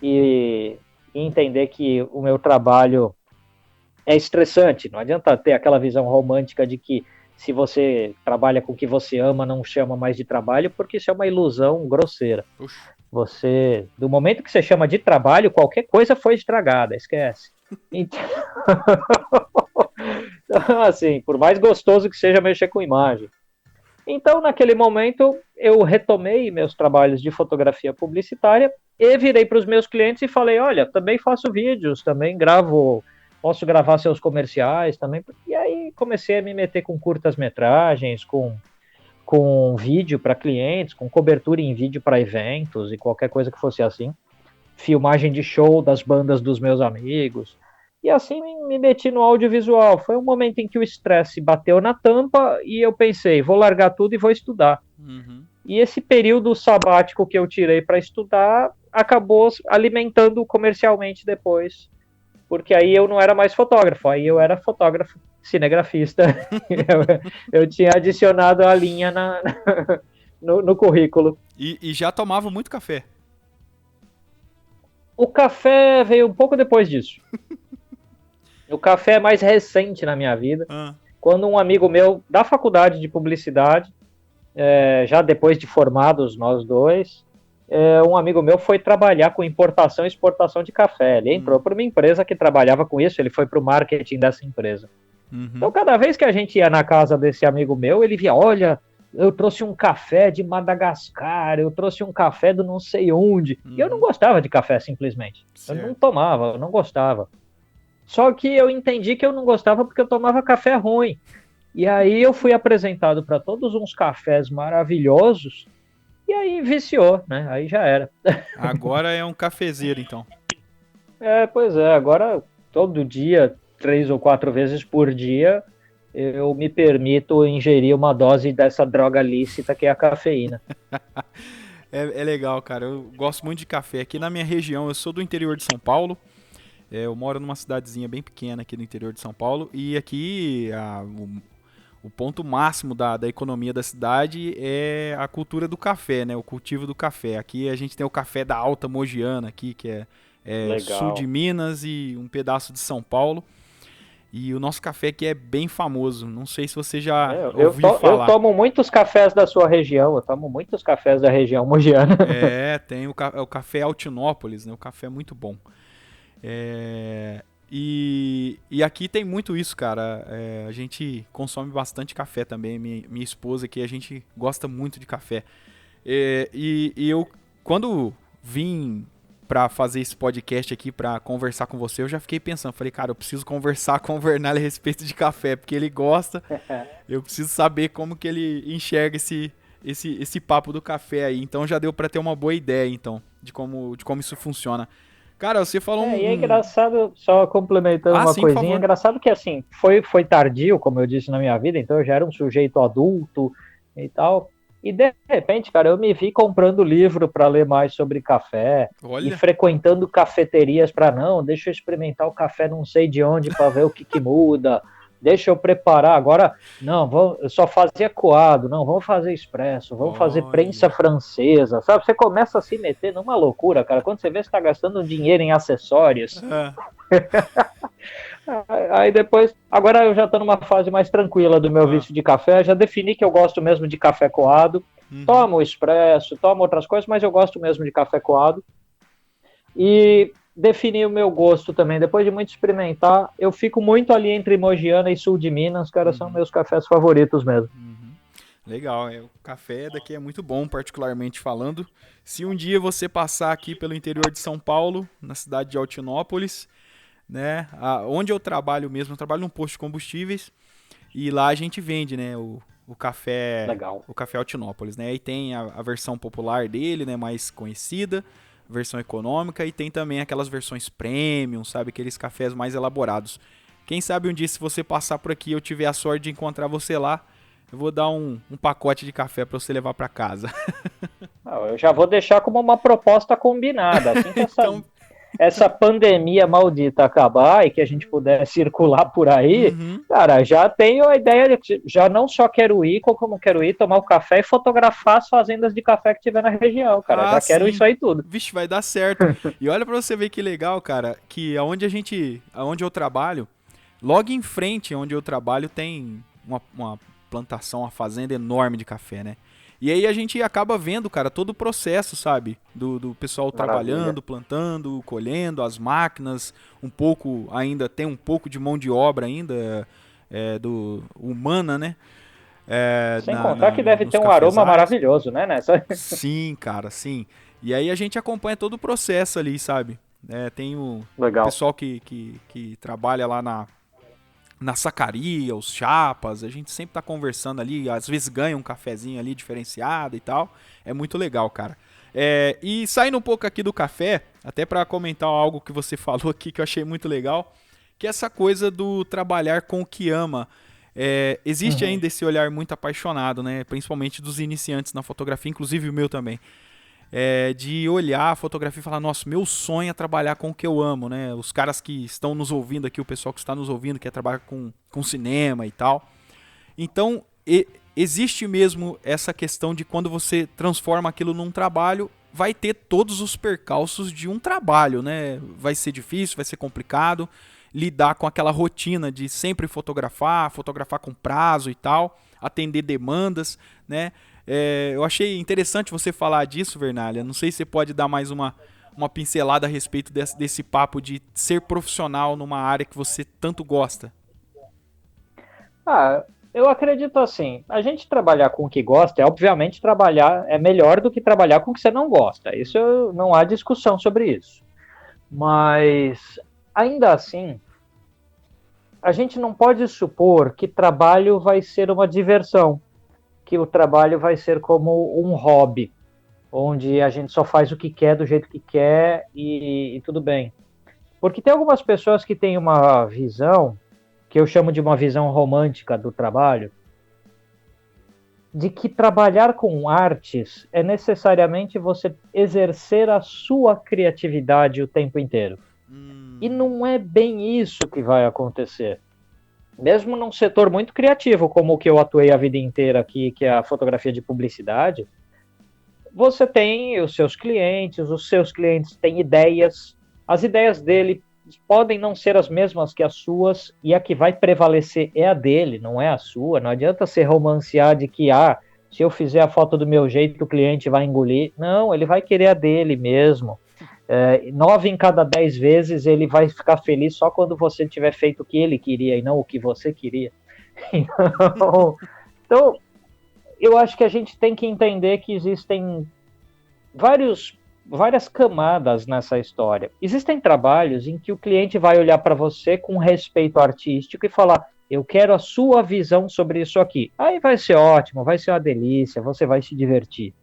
e entender que o meu trabalho é estressante. Não adianta ter aquela visão romântica de que se você trabalha com o que você ama, não chama mais de trabalho, porque isso é uma ilusão grosseira. Você, do momento que você chama de trabalho, qualquer coisa foi estragada, esquece. Então, assim, por mais gostoso que seja mexer com imagem. Então, naquele momento, eu retomei meus trabalhos de fotografia publicitária e virei para os meus clientes e falei, olha, também faço vídeos, também gravo, posso gravar seus comerciais também. E aí comecei a me meter com curtas-metragens, com vídeo para clientes, com cobertura em vídeo para eventos e qualquer coisa que fosse assim. Filmagem de show das bandas dos meus amigos. E assim me meti no audiovisual. Foi um momento em que o estresse bateu na tampa e eu pensei, vou largar tudo e vou estudar. Uhum. E esse período sabático que eu tirei para estudar acabou alimentando comercialmente depois. Porque aí eu não era mais fotógrafo, aí eu era fotógrafo cinegrafista. eu tinha adicionado a linha no currículo. E já tomava muito café. O café veio um pouco depois disso. O café é mais recente na minha vida. Quando um amigo meu da faculdade de publicidade, já depois de formados nós dois, um amigo meu foi trabalhar com importação e exportação de café. Ele entrou para uma empresa que trabalhava com isso, ele foi para o marketing dessa empresa. Então, cada vez que a gente ia na casa desse amigo meu, ele via, olha, eu trouxe um café de Madagascar, eu trouxe um café do não sei onde. E eu não gostava de café, simplesmente. Certo. Eu não tomava, eu não gostava. Só que eu entendi que eu não gostava porque eu tomava café ruim. E aí eu fui apresentado para todos uns cafés maravilhosos e aí viciou, né? Aí já era. Agora é um cafezeiro, então. Pois é. Agora, todo dia, 3 ou 4 vezes por dia, eu me permito ingerir uma dose dessa droga lícita que é a cafeína. É legal, cara. Eu gosto muito de café. Aqui na minha região, eu sou do interior de São Paulo. Eu moro numa cidadezinha bem pequena aqui no interior de São Paulo. E aqui o ponto máximo da economia da cidade é a cultura do café, né? O cultivo do café. Aqui a gente tem o café da Alta Mogiana, aqui, que é sul de Minas e um pedaço de São Paulo. E o nosso café aqui é bem famoso. Não sei se você já ouviu falar. Eu tomo muitos cafés da sua região. Eu tomo muitos cafés da região mogiana. Tem o café Altinópolis, né? O café é muito bom. E aqui tem muito isso, cara. A gente consome bastante café também. Minha esposa aqui, a gente gosta muito de café. E eu, quando vim pra fazer esse podcast aqui, pra conversar com você, eu já fiquei pensando, falei, cara, eu preciso conversar com o Vernal a respeito de café, porque ele gosta, eu preciso saber como que ele enxerga esse papo do café aí, então já deu pra ter uma boa ideia, então, de como isso funciona. Cara, você falou E é engraçado, só complementando uma coisinha, é engraçado que assim, foi tardio, como eu disse na minha vida, então eu já era um sujeito adulto e tal, e de repente, cara, eu me vi comprando livro para ler mais sobre café. Olha. E frequentando cafeterias para deixa eu experimentar o café não sei de onde para ver o que muda, deixa eu preparar, agora, eu só fazia coado, vamos fazer expresso, vamos fazer prensa francesa, sabe? Você começa a se meter numa loucura, cara, quando você vê, você tá gastando dinheiro em acessórios. Aí depois, agora eu já tô numa fase mais tranquila do meu vício de café, já defini que eu gosto mesmo de café coado, tomo expresso, tomo outras coisas, mas eu gosto mesmo de café coado. E defini o meu gosto também, depois de muito experimentar, eu fico muito ali entre Mogiana e sul de Minas, cara, são meus cafés favoritos mesmo. Legal, o café daqui é muito bom, particularmente falando. Se um dia você passar aqui pelo interior de São Paulo, na cidade de Altinópolis, né, onde eu trabalho mesmo, eu trabalho num posto de combustíveis, e lá a gente vende, né, o café. Legal. O café Altinópolis, né, e tem a versão popular dele, né, mais conhecida, versão econômica, e tem também aquelas versões premium, sabe, aqueles cafés mais elaborados. Quem sabe um dia, se você passar por aqui e eu tiver a sorte de encontrar você lá, eu vou dar um pacote de café para você levar para casa. Eu já vou deixar como uma proposta combinada, assim que essa pandemia maldita acabar e que a gente puder circular por aí, cara, já tenho a ideia de já não só quero ir, como quero ir tomar o café e fotografar as fazendas de café que tiver na região, cara. Já quero isso aí tudo. Vixe, vai dar certo. E olha pra você ver que legal, cara, que aonde eu trabalho, logo em frente onde eu trabalho tem uma plantação, uma fazenda enorme de café, né? E aí a gente acaba vendo, cara, todo o processo, sabe? Do pessoal trabalhando, plantando, colhendo, as máquinas, tem um pouco de mão de obra ainda, humana, né? Sem contar que deve nos ter um aroma cafezais. maravilhoso, né? Nessa... Sim, cara, sim. E aí a gente acompanha todo o processo ali, sabe? Tem o Legal. pessoal que trabalha lá na sacaria, os chapas, a gente sempre tá conversando ali, às vezes ganha um cafezinho ali diferenciado e tal. É muito legal, cara. E saindo um pouco aqui do café, até para comentar algo que você falou aqui que eu achei muito legal, que é essa coisa do trabalhar com o que ama. Existe Uhum. ainda esse olhar muito apaixonado, né? Principalmente dos iniciantes na fotografia, inclusive o meu também. De olhar a fotografia e falar, nossa, meu sonho é trabalhar com o que eu amo, né? Os caras que estão nos ouvindo aqui, o pessoal que está nos ouvindo, quer trabalhar com cinema e tal. Então, existe mesmo essa questão de quando você transforma aquilo num trabalho, vai ter todos os percalços de um trabalho, né? Vai ser difícil, vai ser complicado lidar com aquela rotina de sempre fotografar com prazo e tal, atender demandas, né? Eu achei interessante você falar disso, Vernalha. Não sei se você pode dar mais uma pincelada a respeito desse papo de ser profissional numa área que você tanto gosta. Ah, eu acredito assim, a gente trabalhar com o que gosta, obviamente trabalhar é melhor do que trabalhar com o que você não gosta. Não há discussão sobre isso. Mas ainda assim, a gente não pode supor que trabalho vai ser uma diversão, que o trabalho vai ser como um hobby, onde a gente só faz o que quer do jeito que quer e tudo bem. Porque tem algumas pessoas que têm uma visão, que eu chamo de uma visão romântica do trabalho, de que trabalhar com artes é necessariamente você exercer a sua criatividade o tempo inteiro. E não é bem isso que vai acontecer. Mesmo num setor muito criativo, como o que eu atuei a vida inteira aqui, que é a fotografia de publicidade, você tem os seus clientes têm ideias, as ideias dele podem não ser as mesmas que as suas, e a que vai prevalecer é a dele, não é a sua. Não adianta se romancear de que, se eu fizer a foto do meu jeito, o cliente vai engolir. Não, ele vai querer a dele mesmo. 9 em cada 10 vezes ele vai ficar feliz só quando você tiver feito o que ele queria e não o que você queria. Então, eu acho que a gente tem que entender que existem várias camadas nessa história. Existem trabalhos em que o cliente vai olhar para você com respeito artístico e falar: eu quero a sua visão sobre isso aqui. Aí vai ser ótimo, vai ser uma delícia, você vai se divertir.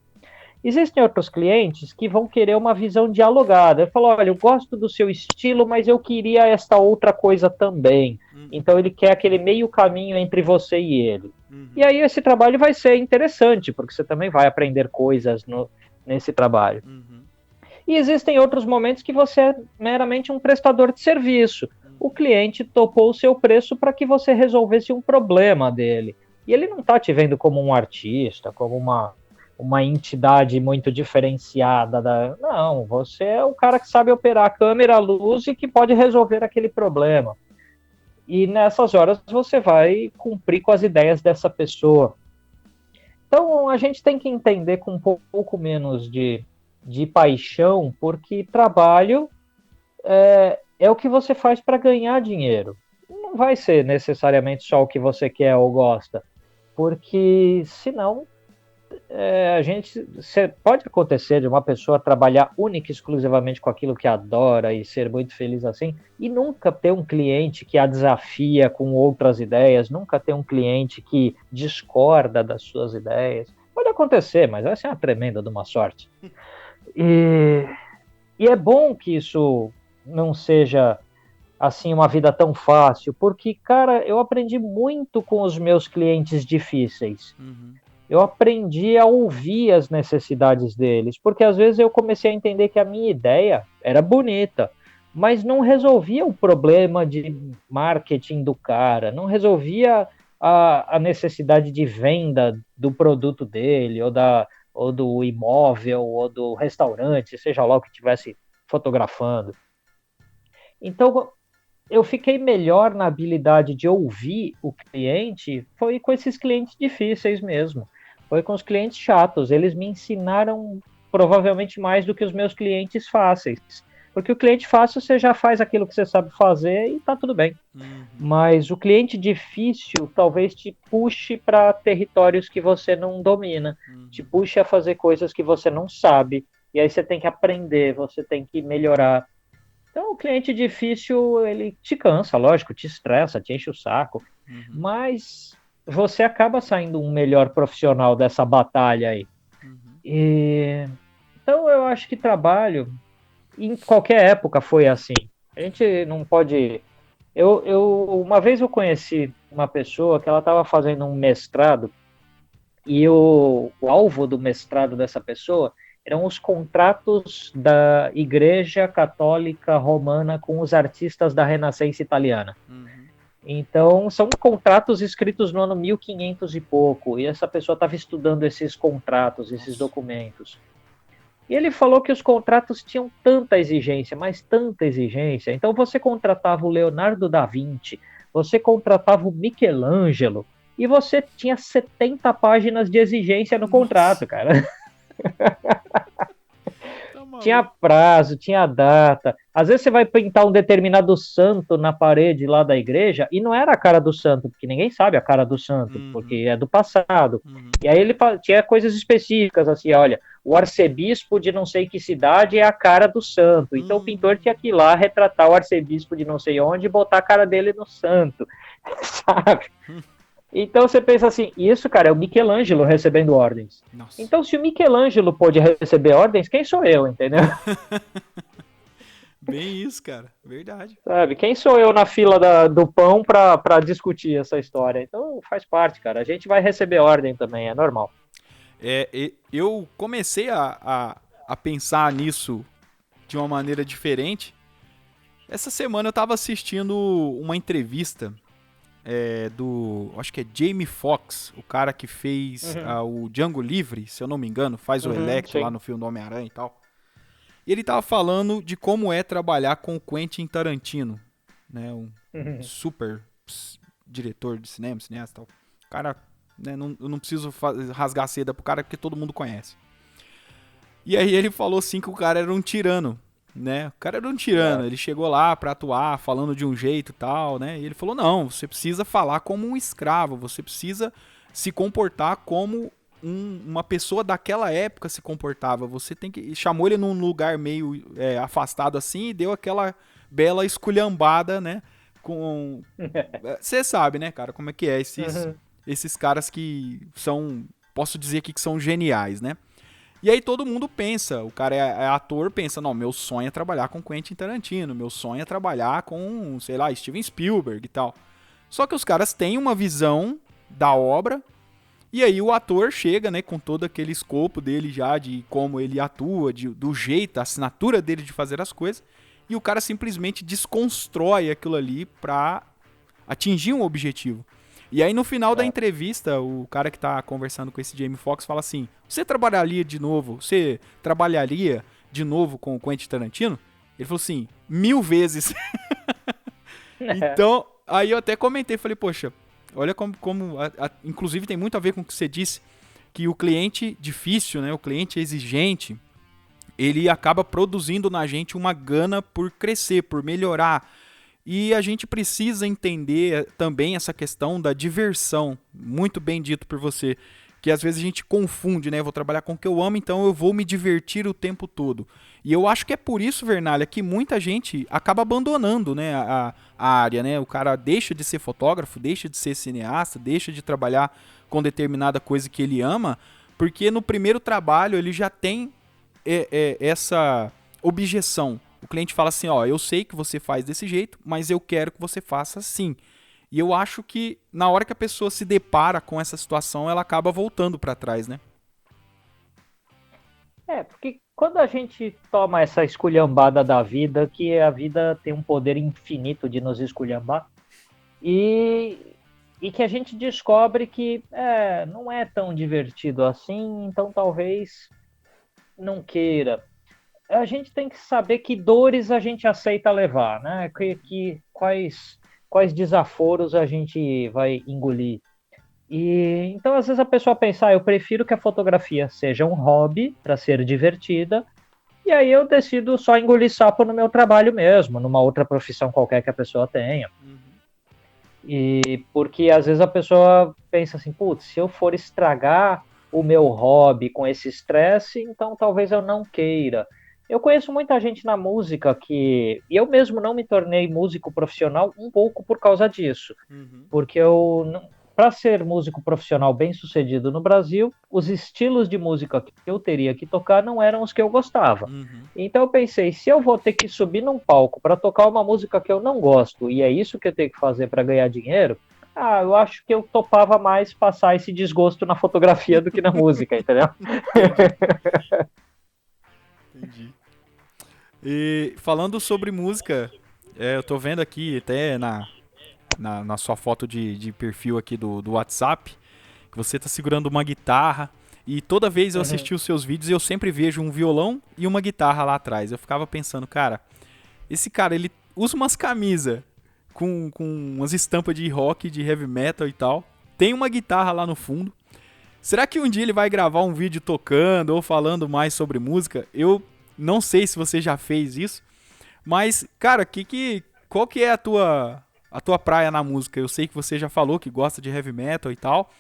Existem outros clientes que vão querer uma visão dialogada. Ele falou: olha, eu gosto do seu estilo, mas eu queria esta outra coisa também. Então ele quer aquele meio caminho entre você e ele. E aí esse trabalho vai ser interessante, porque você também vai aprender coisas nesse trabalho. E existem outros momentos que você é meramente um prestador de serviço. O cliente topou o seu preço para que você resolvesse um problema dele. E ele não está te vendo como um artista, como uma entidade muito diferenciada. Não, você é o cara que sabe operar a câmera, a luz e que pode resolver aquele problema. E nessas horas você vai cumprir com as ideias dessa pessoa. Então a gente tem que entender com um pouco menos de paixão, porque trabalho é o que você faz para ganhar dinheiro. Não vai ser necessariamente só o que você quer ou gosta, porque senão pode acontecer de uma pessoa trabalhar única e exclusivamente com aquilo que adora e ser muito feliz assim, e nunca ter um cliente que a desafia com outras ideias, nunca ter um cliente que discorda das suas ideias. Pode acontecer, mas vai ser uma tremenda de uma sorte. E é bom que isso não seja assim uma vida tão fácil, porque, cara, eu aprendi muito com os meus clientes difíceis. Eu aprendi a ouvir as necessidades deles, porque às vezes eu comecei a entender que a minha ideia era bonita, mas não resolvia o problema de marketing do cara, não resolvia a necessidade de venda do produto dele, ou do imóvel, ou do restaurante, seja lá o que estivesse fotografando. Então, eu fiquei melhor na habilidade de ouvir o cliente, foi com esses clientes difíceis mesmo. Foi com os clientes chatos. Eles me ensinaram provavelmente mais do que os meus clientes fáceis. Porque o cliente fácil você já faz aquilo que você sabe fazer e tá tudo bem. Mas o cliente difícil talvez te puxe para territórios que você não domina, te puxe a fazer coisas que você não sabe. E aí você tem que aprender, você tem que melhorar. Então, o cliente difícil, ele te cansa, lógico, te estressa, te enche o saco, mas você acaba saindo um melhor profissional dessa batalha aí. E, então, eu acho que trabalho, em qualquer época foi assim. A gente não pode... uma vez eu conheci uma pessoa que ela estava fazendo um mestrado e o alvo do mestrado dessa pessoa eram os contratos da Igreja Católica Romana com os artistas da Renascença italiana. Então, são contratos escritos no ano 1500 e pouco, e essa pessoa estava estudando esses contratos, esses documentos. E ele falou que os contratos tinham tanta exigência, mas tanta exigência. Então, você contratava o Leonardo da Vinci, você contratava o Michelangelo, e você tinha 70 páginas de exigência no contrato, cara. Tinha prazo, tinha data. Às vezes você vai pintar um determinado santo na parede lá da igreja e não era a cara do santo, porque ninguém sabe a cara do santo, porque é do passado. E aí ele tinha coisas específicas, assim, olha, o arcebispo de não sei que cidade é a cara do santo. Então o pintor tinha que ir lá retratar o arcebispo de não sei onde e botar a cara dele no santo, sabe? Então você pensa assim, isso, cara, é o Michelangelo recebendo ordens. Nossa. Então se o Michelangelo pôde receber ordens, quem sou eu, entendeu? Bem isso, cara, verdade. Sabe, quem sou eu na fila do pão pra discutir essa história? Então faz parte, cara, a gente vai receber ordem também, é normal. Eu comecei a pensar nisso de uma maneira diferente. Essa semana eu tava assistindo uma entrevista acho que é Jamie Foxx, o cara que fez o Django Livre, se eu não me engano, faz o Electro lá no filme do Homem-Aranha e tal. E ele tava falando de como é trabalhar com o Quentin Tarantino, né, um super diretor de cinema, cineasta e tal. O cara, né, eu não preciso rasgar seda pro cara porque todo mundo conhece. E aí ele falou assim que o cara era um tirano, né? O cara era um tirano, ele chegou lá pra atuar falando de um jeito e tal, né? E ele falou, não, você precisa falar como um escravo, você precisa se comportar como uma pessoa daquela época se comportava, você tem que... Chamou ele num lugar meio afastado assim e deu aquela bela esculhambada, né? Com... Você sabe, né, cara, como é que é esses caras que são... Posso dizer aqui que são geniais, né? E aí todo mundo pensa, o cara é ator, pensa, não, meu sonho é trabalhar com Quentin Tarantino, meu sonho é trabalhar com, sei lá, Steven Spielberg e tal. Só que os caras têm uma visão da obra, e aí o ator chega, né, com todo aquele escopo dele já, de como ele atua, do jeito, a assinatura dele de fazer as coisas, e o cara simplesmente desconstrói aquilo ali pra atingir um objetivo. E aí no final da entrevista, o cara que tá conversando com esse Jamie Foxx fala assim, você trabalharia de novo com o Quentin Tarantino? Ele falou assim, 1000 vezes. Então, aí eu até comentei, falei, poxa, olha como inclusive tem muito a ver com o que você disse, que o cliente difícil, né, o cliente exigente, ele acaba produzindo na gente uma gana por crescer, por melhorar. E a gente precisa entender também essa questão da diversão, muito bem dito por você, que às vezes a gente confunde, né? Eu vou trabalhar com o que eu amo, então eu vou me divertir o tempo todo. E eu acho que é por isso, Vernalha, que muita gente acaba abandonando, né, a área, né? O cara deixa de ser fotógrafo, deixa de ser cineasta, deixa de trabalhar com determinada coisa que ele ama, porque no primeiro trabalho ele já tem essa objeção. O cliente fala assim, ó, eu sei que você faz desse jeito, mas eu quero que você faça assim. E eu acho que na hora que a pessoa se depara com essa situação, ela acaba voltando para trás, né? Porque quando a gente toma essa esculhambada da vida, que a vida tem um poder infinito de nos esculhambar, e que a gente descobre que não é tão divertido assim, então talvez não queira. A gente tem que saber que dores a gente aceita levar, né? Quais desaforos a gente vai engolir. E então às vezes a pessoa pensa, eu prefiro que a fotografia seja um hobby para ser divertida E aí eu decido só engolir sapo no meu trabalho mesmo, numa outra profissão qualquer que a pessoa tenha. E porque às vezes a pessoa pensa assim, putz, se eu for estragar o meu hobby com esse estresse, então talvez eu não queira. Eu conheço muita gente na música que. E eu mesmo não me tornei músico profissional um pouco por causa disso. Porque para ser músico profissional bem sucedido no Brasil, os estilos de música que eu teria que tocar não eram os que eu gostava. Então eu pensei, se eu vou ter que subir num palco para tocar uma música que eu não gosto, e é isso que eu tenho que fazer para ganhar dinheiro, eu acho que eu topava mais passar esse desgosto na fotografia do que na música, entendeu? Entendi. E falando sobre música, eu tô vendo aqui até na sua foto de perfil aqui do WhatsApp, que você tá segurando uma guitarra. E toda vez eu assisti os seus vídeos, eu sempre vejo um violão e uma guitarra lá atrás. Eu ficava pensando, cara, esse cara, ele usa umas camisas com umas estampas de rock, de heavy metal e tal. Tem uma guitarra lá no fundo. Será que um dia ele vai gravar um vídeo tocando ou falando mais sobre música? Eu não sei se você já fez isso, mas, cara, qual que é a tua praia na música? Eu sei que você já falou que gosta de heavy metal e tal.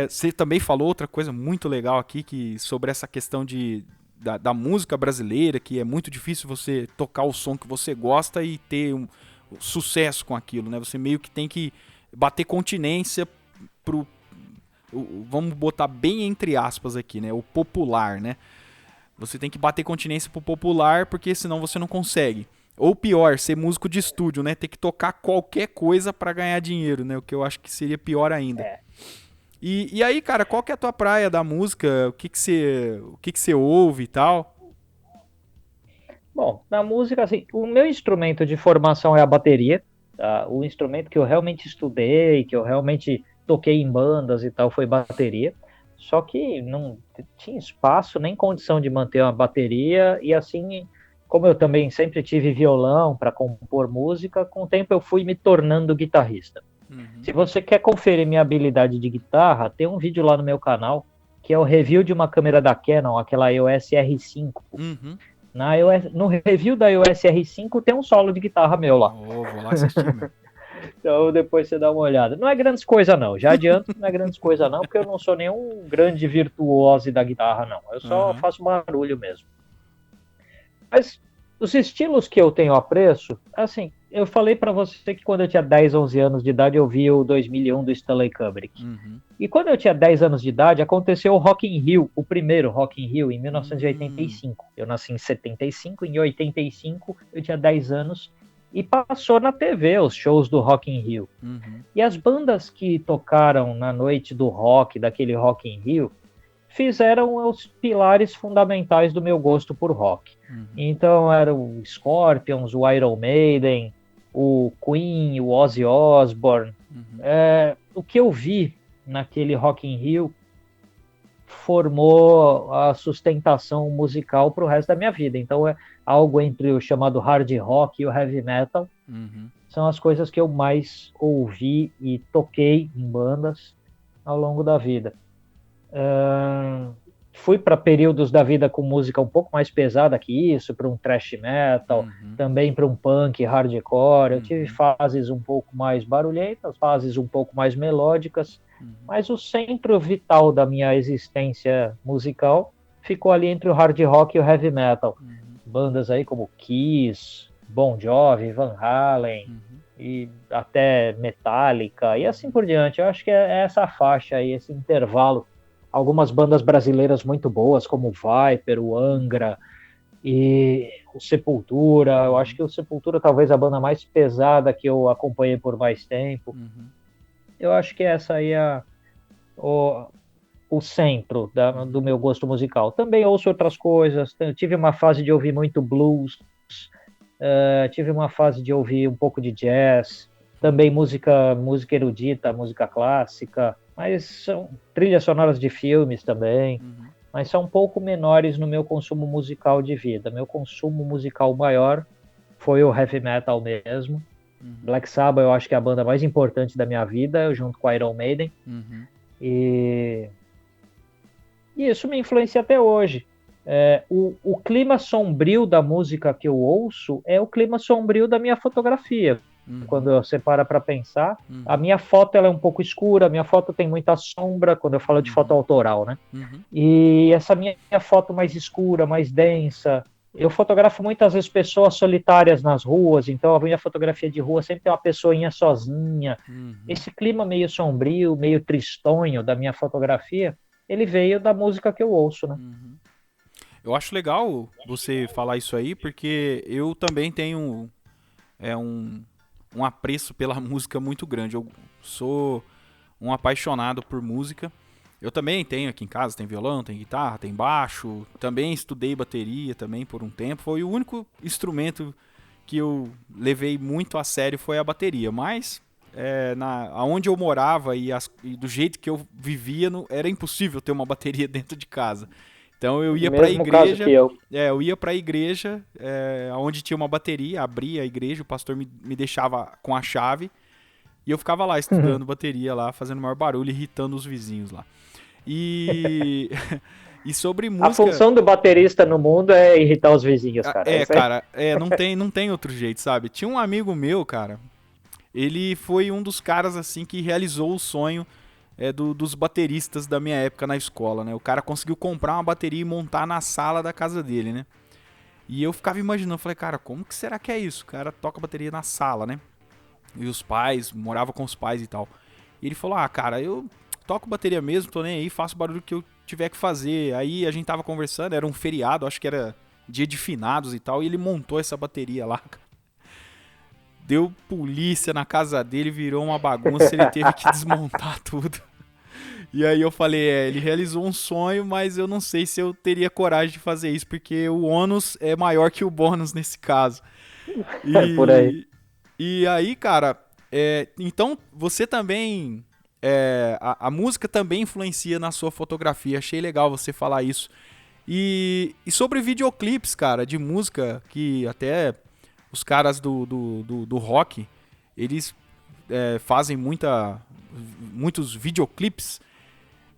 Você também falou outra coisa muito legal aqui sobre essa questão da música brasileira, que é muito difícil você tocar o som que você gosta e ter um sucesso com aquilo, né? Você meio que tem que bater continência pro, vamos botar bem entre aspas aqui, né? O popular, né? Você tem que bater continência pro popular, porque senão você não consegue. Ou pior, ser músico de estúdio, né? Ter que tocar qualquer coisa para ganhar dinheiro, né? O que eu acho que seria pior ainda. E aí, cara, qual que é a tua praia da música? O que você ouve e tal? Bom, na música, assim, o meu instrumento de formação é a bateria. Tá? O instrumento que eu realmente estudei, que eu realmente toquei em bandas e tal, foi bateria. Só que não tinha espaço nem condição de manter uma bateria. E assim, como eu também sempre tive violão para compor música, com o tempo eu fui me tornando guitarrista. Se você quer conferir minha habilidade de guitarra, tem um vídeo lá no meu canal, que é o review de uma câmera da Canon, aquela EOS R5. No review da EOS R5 tem um solo de guitarra meu lá. Vou lá assistir, meu. Então depois você dá uma olhada. Não é grandes coisa não, já adianto que não é grandes coisa não, porque eu não sou nenhum grande virtuose da guitarra não. Eu só faço barulho mesmo. Mas os estilos que eu tenho apreço, assim, eu falei para você que quando eu tinha 10, 11 anos de idade eu vi o 2001 do Stanley Kubrick. E quando eu tinha 10 anos de idade aconteceu o Rock in Rio, o primeiro Rock in Rio, em 1985. Eu nasci em 75, em 85 eu tinha 10 anos e passou na TV os shows do Rock in Rio. E as bandas que tocaram na noite do rock, daquele Rock in Rio, fizeram os pilares fundamentais do meu gosto por rock. Então eram o Scorpions, o Iron Maiden, o Queen, o Ozzy Osbourne. O que eu vi naquele Rock in Rio formou a sustentação musical para o resto da minha vida. Então é algo entre o chamado hard rock e o heavy metal. São as coisas que eu mais ouvi e toquei em bandas ao longo da vida. Fui para períodos da vida com música um pouco mais pesada que isso, para um thrash metal, também para um punk hardcore. Eu tive fases um pouco mais barulhentas, fases um pouco mais melódicas, mas o centro vital da minha existência musical ficou ali entre o hard rock e o heavy metal. Bandas aí como Kiss, Bon Jovi, Van Halen, e até Metallica, e assim por diante. Eu acho que é essa faixa aí, esse intervalo. Algumas bandas brasileiras muito boas, como o Viper, o Angra e o Sepultura. Eu acho que o Sepultura talvez a banda mais pesada que eu acompanhei por mais tempo. Eu acho que essa aí é o centro do meu gosto musical. Também ouço outras coisas. Eu tive uma fase de ouvir muito blues, tive uma fase de ouvir um pouco de jazz, também música erudita, música clássica, mas são trilhas sonoras de filmes também, mas são um pouco menores no meu consumo musical de vida. Meu consumo musical maior foi o heavy metal mesmo. Black Sabbath eu acho que é a banda mais importante da minha vida, junto com a Iron Maiden. E isso me influencia até hoje. O clima sombrio da música que eu ouço é o clima sombrio da minha fotografia. Quando você para pensar, a minha foto ela é um pouco escura, a minha foto tem muita sombra, quando eu falo de foto autoral, né? E essa minha foto mais escura, mais densa, eu fotografo muitas vezes pessoas solitárias nas ruas, então a minha fotografia de rua sempre tem uma pessoinha sozinha. Esse clima meio sombrio, meio tristonho da minha fotografia, ele veio da música que eu ouço, né? Eu acho legal você falar isso aí, porque eu também tenho um apreço pela música muito grande. Eu sou um apaixonado por música. Eu também tenho aqui em casa, tem violão, tem guitarra, tem baixo. Também estudei bateria também por um tempo. Foi o único instrumento que eu levei muito a sério foi a bateria. Mas aonde eu morava e do jeito que eu vivia, era impossível ter uma bateria dentro de casa. Então eu ia para a igreja, eu ia para a igreja, onde tinha uma bateria, abria a igreja, o pastor me deixava com a chave e eu ficava lá estudando bateria lá, fazendo maior barulho, irritando os vizinhos lá. E e sobre música, a função do baterista no mundo é irritar os vizinhos, cara. Cara, não tem outro jeito, sabe? Tinha um amigo meu, cara, ele foi um dos caras assim que realizou o sonho dos bateristas da minha época na escola, né? O cara conseguiu comprar uma bateria e montar na sala da casa dele, né? E eu ficava imaginando, falei, cara, como que será que é isso? O cara toca bateria na sala, né? E os pais, morava com os pais e tal. E ele falou, cara, eu toco bateria mesmo, tô nem aí, faço o barulho que eu tiver que fazer. Aí a gente tava conversando, era um feriado, acho que era dia de finados e tal, e ele montou essa bateria lá, cara. Deu polícia na casa dele, virou uma bagunça, ele teve que desmontar tudo. E aí eu falei, ele realizou um sonho, mas eu não sei se eu teria coragem de fazer isso, porque o ônus é maior que o bônus nesse caso. Por aí. E aí, cara, então você também, a música também influencia na sua fotografia, achei legal você falar isso. E sobre videoclipes, cara, de música, que até os caras do rock, eles fazem muitos videoclipes.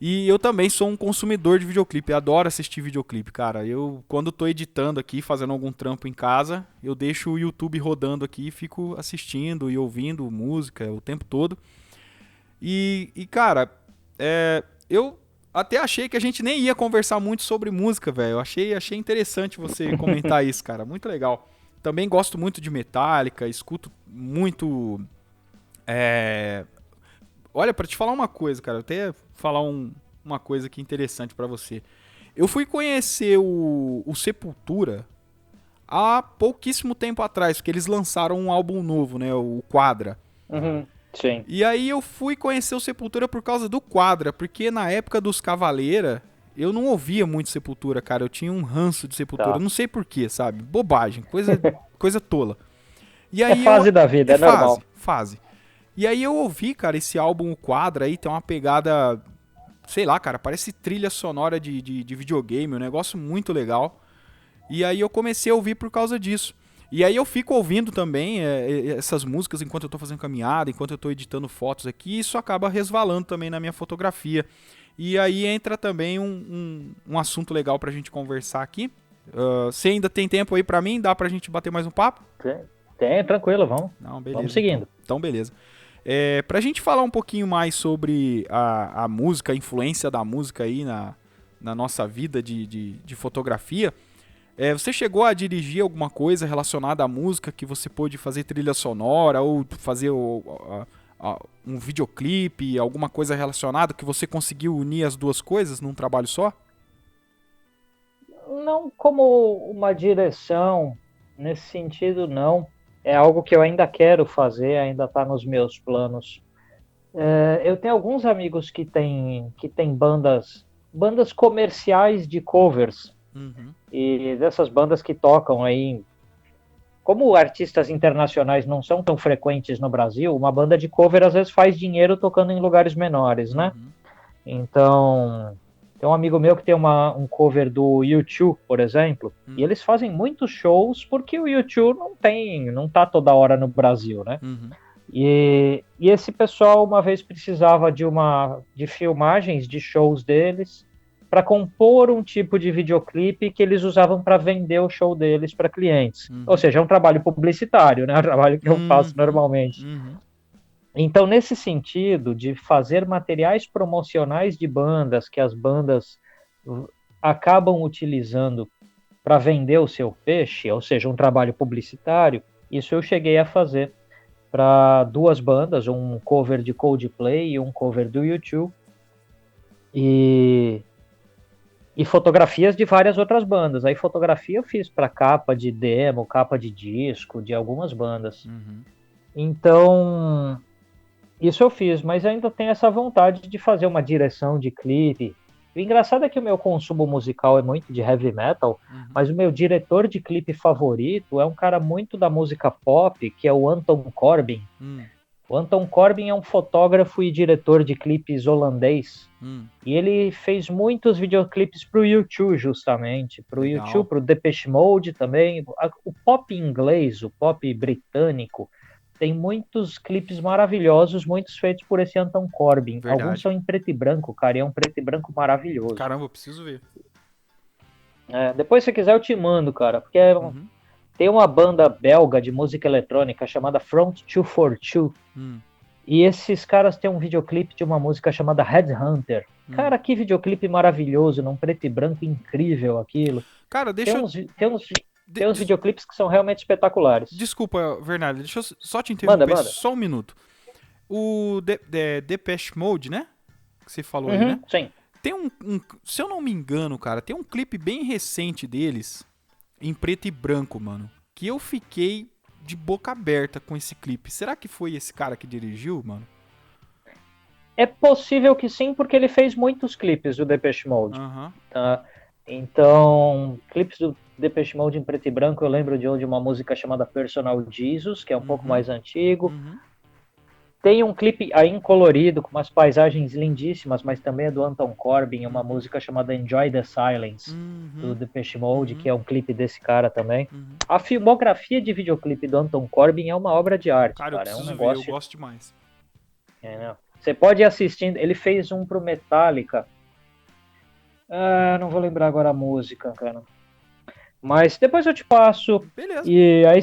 E eu também sou um consumidor de videoclipe, adoro assistir videoclipe, cara. Eu, quando tô editando aqui, fazendo algum trampo em casa, eu deixo o YouTube rodando aqui e fico assistindo e ouvindo música o tempo todo. E cara, eu até achei que a gente nem ia conversar muito sobre música, velho. Eu achei interessante você comentar isso, cara. Muito legal. Também gosto muito de Metallica, escuto muito... Olha, pra te falar uma coisa, cara, eu até falar uma coisa aqui interessante pra você. Eu fui conhecer o Sepultura há pouquíssimo tempo atrás, porque eles lançaram um álbum novo, né, o Quadra. Sim. E aí eu fui conhecer o Sepultura por causa do Quadra, porque na época dos Cavaleira, eu não ouvia muito Sepultura, cara, eu tinha um ranço de Sepultura, não sei porquê, sabe, bobagem, coisa tola. E aí fase da vida, é normal. Fase. E aí eu ouvi, cara, esse álbum, o Quadra aí, tem uma pegada, sei lá, cara, parece trilha sonora de videogame, um negócio muito legal. E aí eu comecei a ouvir por causa disso. E aí eu fico ouvindo também essas músicas enquanto eu tô fazendo caminhada, enquanto eu tô editando fotos aqui, e isso acaba resvalando também na minha fotografia. E aí entra também um assunto legal pra gente conversar aqui. Você ainda tem tempo aí pra mim? Dá pra gente bater mais um papo? Tem, tranquilo, vamos. Não, beleza. Vamos seguindo. Então beleza. Pra gente falar um pouquinho mais sobre a música, a influência da música aí na nossa vida de fotografia, você chegou a dirigir alguma coisa relacionada à música que você pôde fazer trilha sonora ou fazer um videoclipe, alguma coisa relacionada que você conseguiu unir as duas coisas num trabalho só? Não como uma direção, nesse sentido não. É algo que eu ainda quero fazer, ainda está nos meus planos. Eu tenho alguns amigos que têm bandas comerciais de covers. E dessas bandas que tocam aí, como artistas internacionais não são tão frequentes no Brasil, uma banda de cover às vezes faz dinheiro tocando em lugares menores, né? Então, tem um amigo meu que tem um cover do U2, por exemplo, e eles fazem muitos shows porque o U2 não tá toda hora no Brasil, né? E esse pessoal uma vez precisava de filmagens de shows deles, para compor um tipo de videoclipe que eles usavam para vender o show deles para clientes. Ou seja, é um trabalho publicitário, né? É um trabalho que eu faço normalmente. Então, nesse sentido de fazer materiais promocionais de bandas que as bandas acabam utilizando para vender o seu peixe, ou seja, um trabalho publicitário, isso eu cheguei a fazer para 2 bandas, um cover de Coldplay e um cover do U2, e fotografias de várias outras bandas. Aí fotografia eu fiz para capa de demo, capa de disco, de algumas bandas. Então, isso eu fiz, mas ainda tenho essa vontade de fazer uma direção de clipe. O engraçado é que o meu consumo musical é muito de heavy metal, mas o meu diretor de clipe favorito é um cara muito da música pop, que é o Anton Corbijn. O Anton Corbijn é um fotógrafo e diretor de clipes holandês. E ele fez muitos videoclipes pro U2, justamente. Pro U2, pro Depeche Mode também. O pop inglês, o pop britânico, tem muitos clipes maravilhosos, muitos feitos por esse Anton Corbijn. Verdade. Alguns são em preto e branco, cara, e é um preto e branco maravilhoso. Caramba, eu preciso ver. Depois, se quiser, eu te mando, cara, porque tem uma banda belga de música eletrônica chamada Front 242, e esses caras têm um videoclipe de uma música chamada Headhunter. Cara, que videoclipe maravilhoso, num preto e branco incrível aquilo. Cara, deixa Tem uns videoclipes que são realmente espetaculares. Desculpa, Vernalha, deixa eu só te interromper manda. só um minuto. O Depeche Mode, né? Que você falou aí, né? Sim. Tem se eu não me engano, cara, tem um clipe bem recente deles, em preto e branco, mano, que eu fiquei de boca aberta com esse clipe. Será que foi esse cara que dirigiu, mano? É possível que sim, porque ele fez muitos clipes do Depeche Mode. Tá? Então, clipes do Depeche Mode em preto e branco, eu lembro de uma música chamada Personal Jesus, que é um pouco mais antigo. Tem um clipe aí em colorido, com umas paisagens lindíssimas, mas também é do Anton Corbijn, uma música chamada Enjoy the Silence, do Depeche Mode, que é um clipe desse cara também. A filmografia de videoclipe do Anton Corbijn é uma obra de arte, cara. É um negócio... eu gosto demais. Você pode ir assistindo, ele fez um pro Metallica. Não vou lembrar agora a música, cara. Mas depois eu te passo. Beleza. E aí,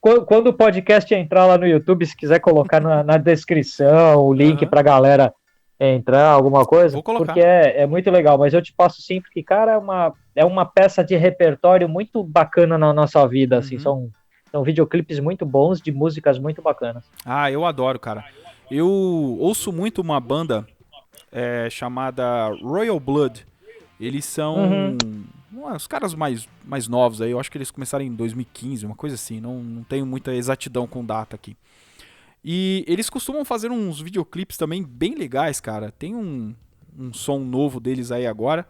quando o podcast entrar lá no YouTube, se quiser colocar na descrição o link pra galera entrar, alguma coisa. Vou colocar. Porque é muito legal. Mas eu te passo sim, porque, cara, é uma peça de repertório muito bacana na nossa vida. Assim, são videoclipes muito bons, de músicas muito bacanas. Eu adoro, cara. Eu ouço muito uma banda chamada Royal Blood. Eles são os caras mais novos aí. Eu acho que eles começaram em 2015, uma coisa assim. Não tenho muita exatidão com data aqui. E eles costumam fazer uns videoclipes também bem legais, cara. Tem um som novo deles aí agora,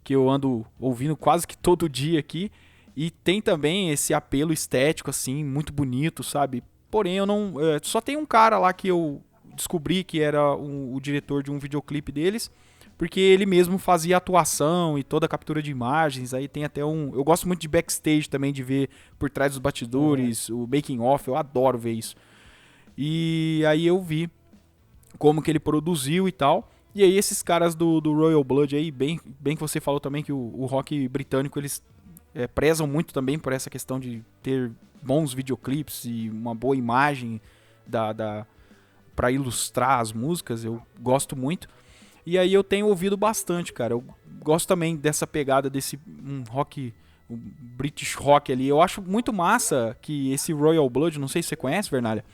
que eu ando ouvindo quase que todo dia aqui. E tem também esse apelo estético, assim, muito bonito, sabe? Porém, eu não... só tem um cara lá que eu descobri que era o diretor de um videoclipe deles, porque ele mesmo fazia atuação e toda a captura de imagens. Aí tem até eu gosto muito de backstage também, de ver por trás dos bastidores, o making off, eu adoro ver isso. E aí eu vi como que ele produziu e tal. E aí esses caras do Royal Blood aí, bem que você falou também que o rock britânico, eles prezam muito também por essa questão de ter bons videoclipes e uma boa imagem para ilustrar as músicas. Eu gosto muito. E aí eu tenho ouvido bastante, cara. Eu gosto também dessa pegada desse rock, British rock ali. Eu acho muito massa que esse Royal Blood, não sei se você conhece, Vernalha.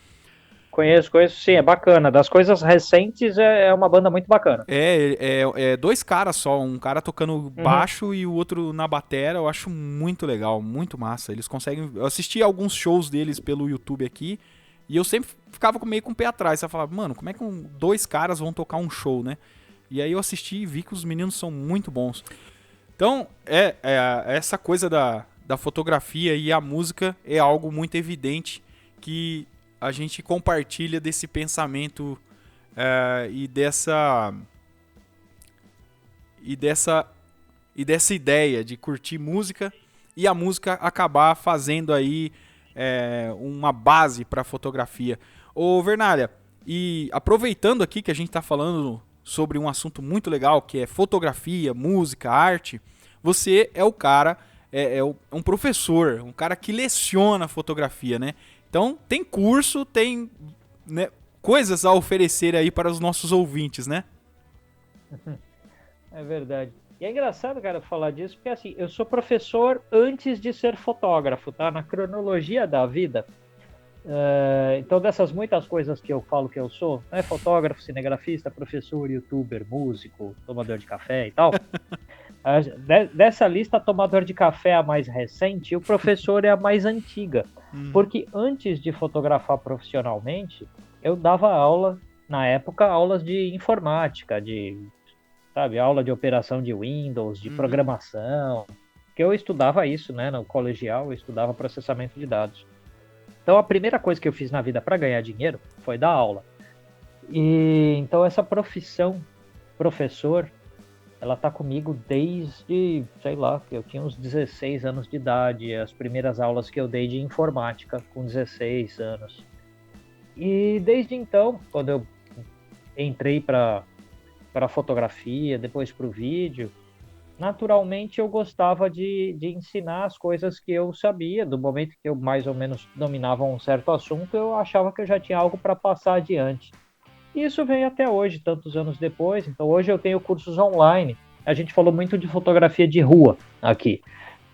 Conheço sim, é bacana. Das coisas recentes, é uma banda muito bacana. É 2 caras só, um cara tocando baixo e o outro na batera. Eu acho muito legal, muito massa. Eles conseguem... Eu assisti alguns shows deles pelo YouTube aqui e eu sempre ficava meio com o pé atrás. Você falava, mano, como é que 2 caras vão tocar um show, né? E aí eu assisti e vi que os meninos são muito bons. Então, essa coisa da fotografia e a música é algo muito evidente que a gente compartilha desse pensamento e dessa ideia de curtir música e a música acabar fazendo aí uma base para fotografia. Ô Vernalha, e aproveitando aqui que a gente está falando sobre um assunto muito legal, que é fotografia, música, arte, você é o cara, um professor, um cara que leciona fotografia, né? Então tem curso, tem, né, coisas a oferecer aí para os nossos ouvintes, né? É verdade. E é engraçado, cara, falar disso, porque assim, eu sou professor antes de ser fotógrafo, tá? Na cronologia da vida. Então, dessas muitas coisas que eu falo que eu sou, né? Fotógrafo, cinegrafista, professor, youtuber, músico, tomador de café e tal. Dessa lista, tomador de café é a mais recente e o professor é a mais antiga. Porque antes de fotografar profissionalmente, eu dava aula, na época, aulas de informática, sabe, aula de operação de Windows, de programação, que eu estudava isso, né, no colegial, eu estudava processamento de dados. Então, a primeira coisa que eu fiz na vida para ganhar dinheiro foi dar aula. E então essa profissão, professor, ela tá comigo desde, sei lá, que eu tinha uns 16 anos de idade, as primeiras aulas que eu dei de informática com 16 anos. E desde então, quando eu entrei para fotografia, depois para o vídeo, naturalmente eu gostava de ensinar as coisas que eu sabia. Do momento que eu mais ou menos dominava um certo assunto, eu achava que eu já tinha algo para passar adiante. E isso vem até hoje, tantos anos depois. Então hoje eu tenho cursos online. A gente falou muito de fotografia de rua aqui.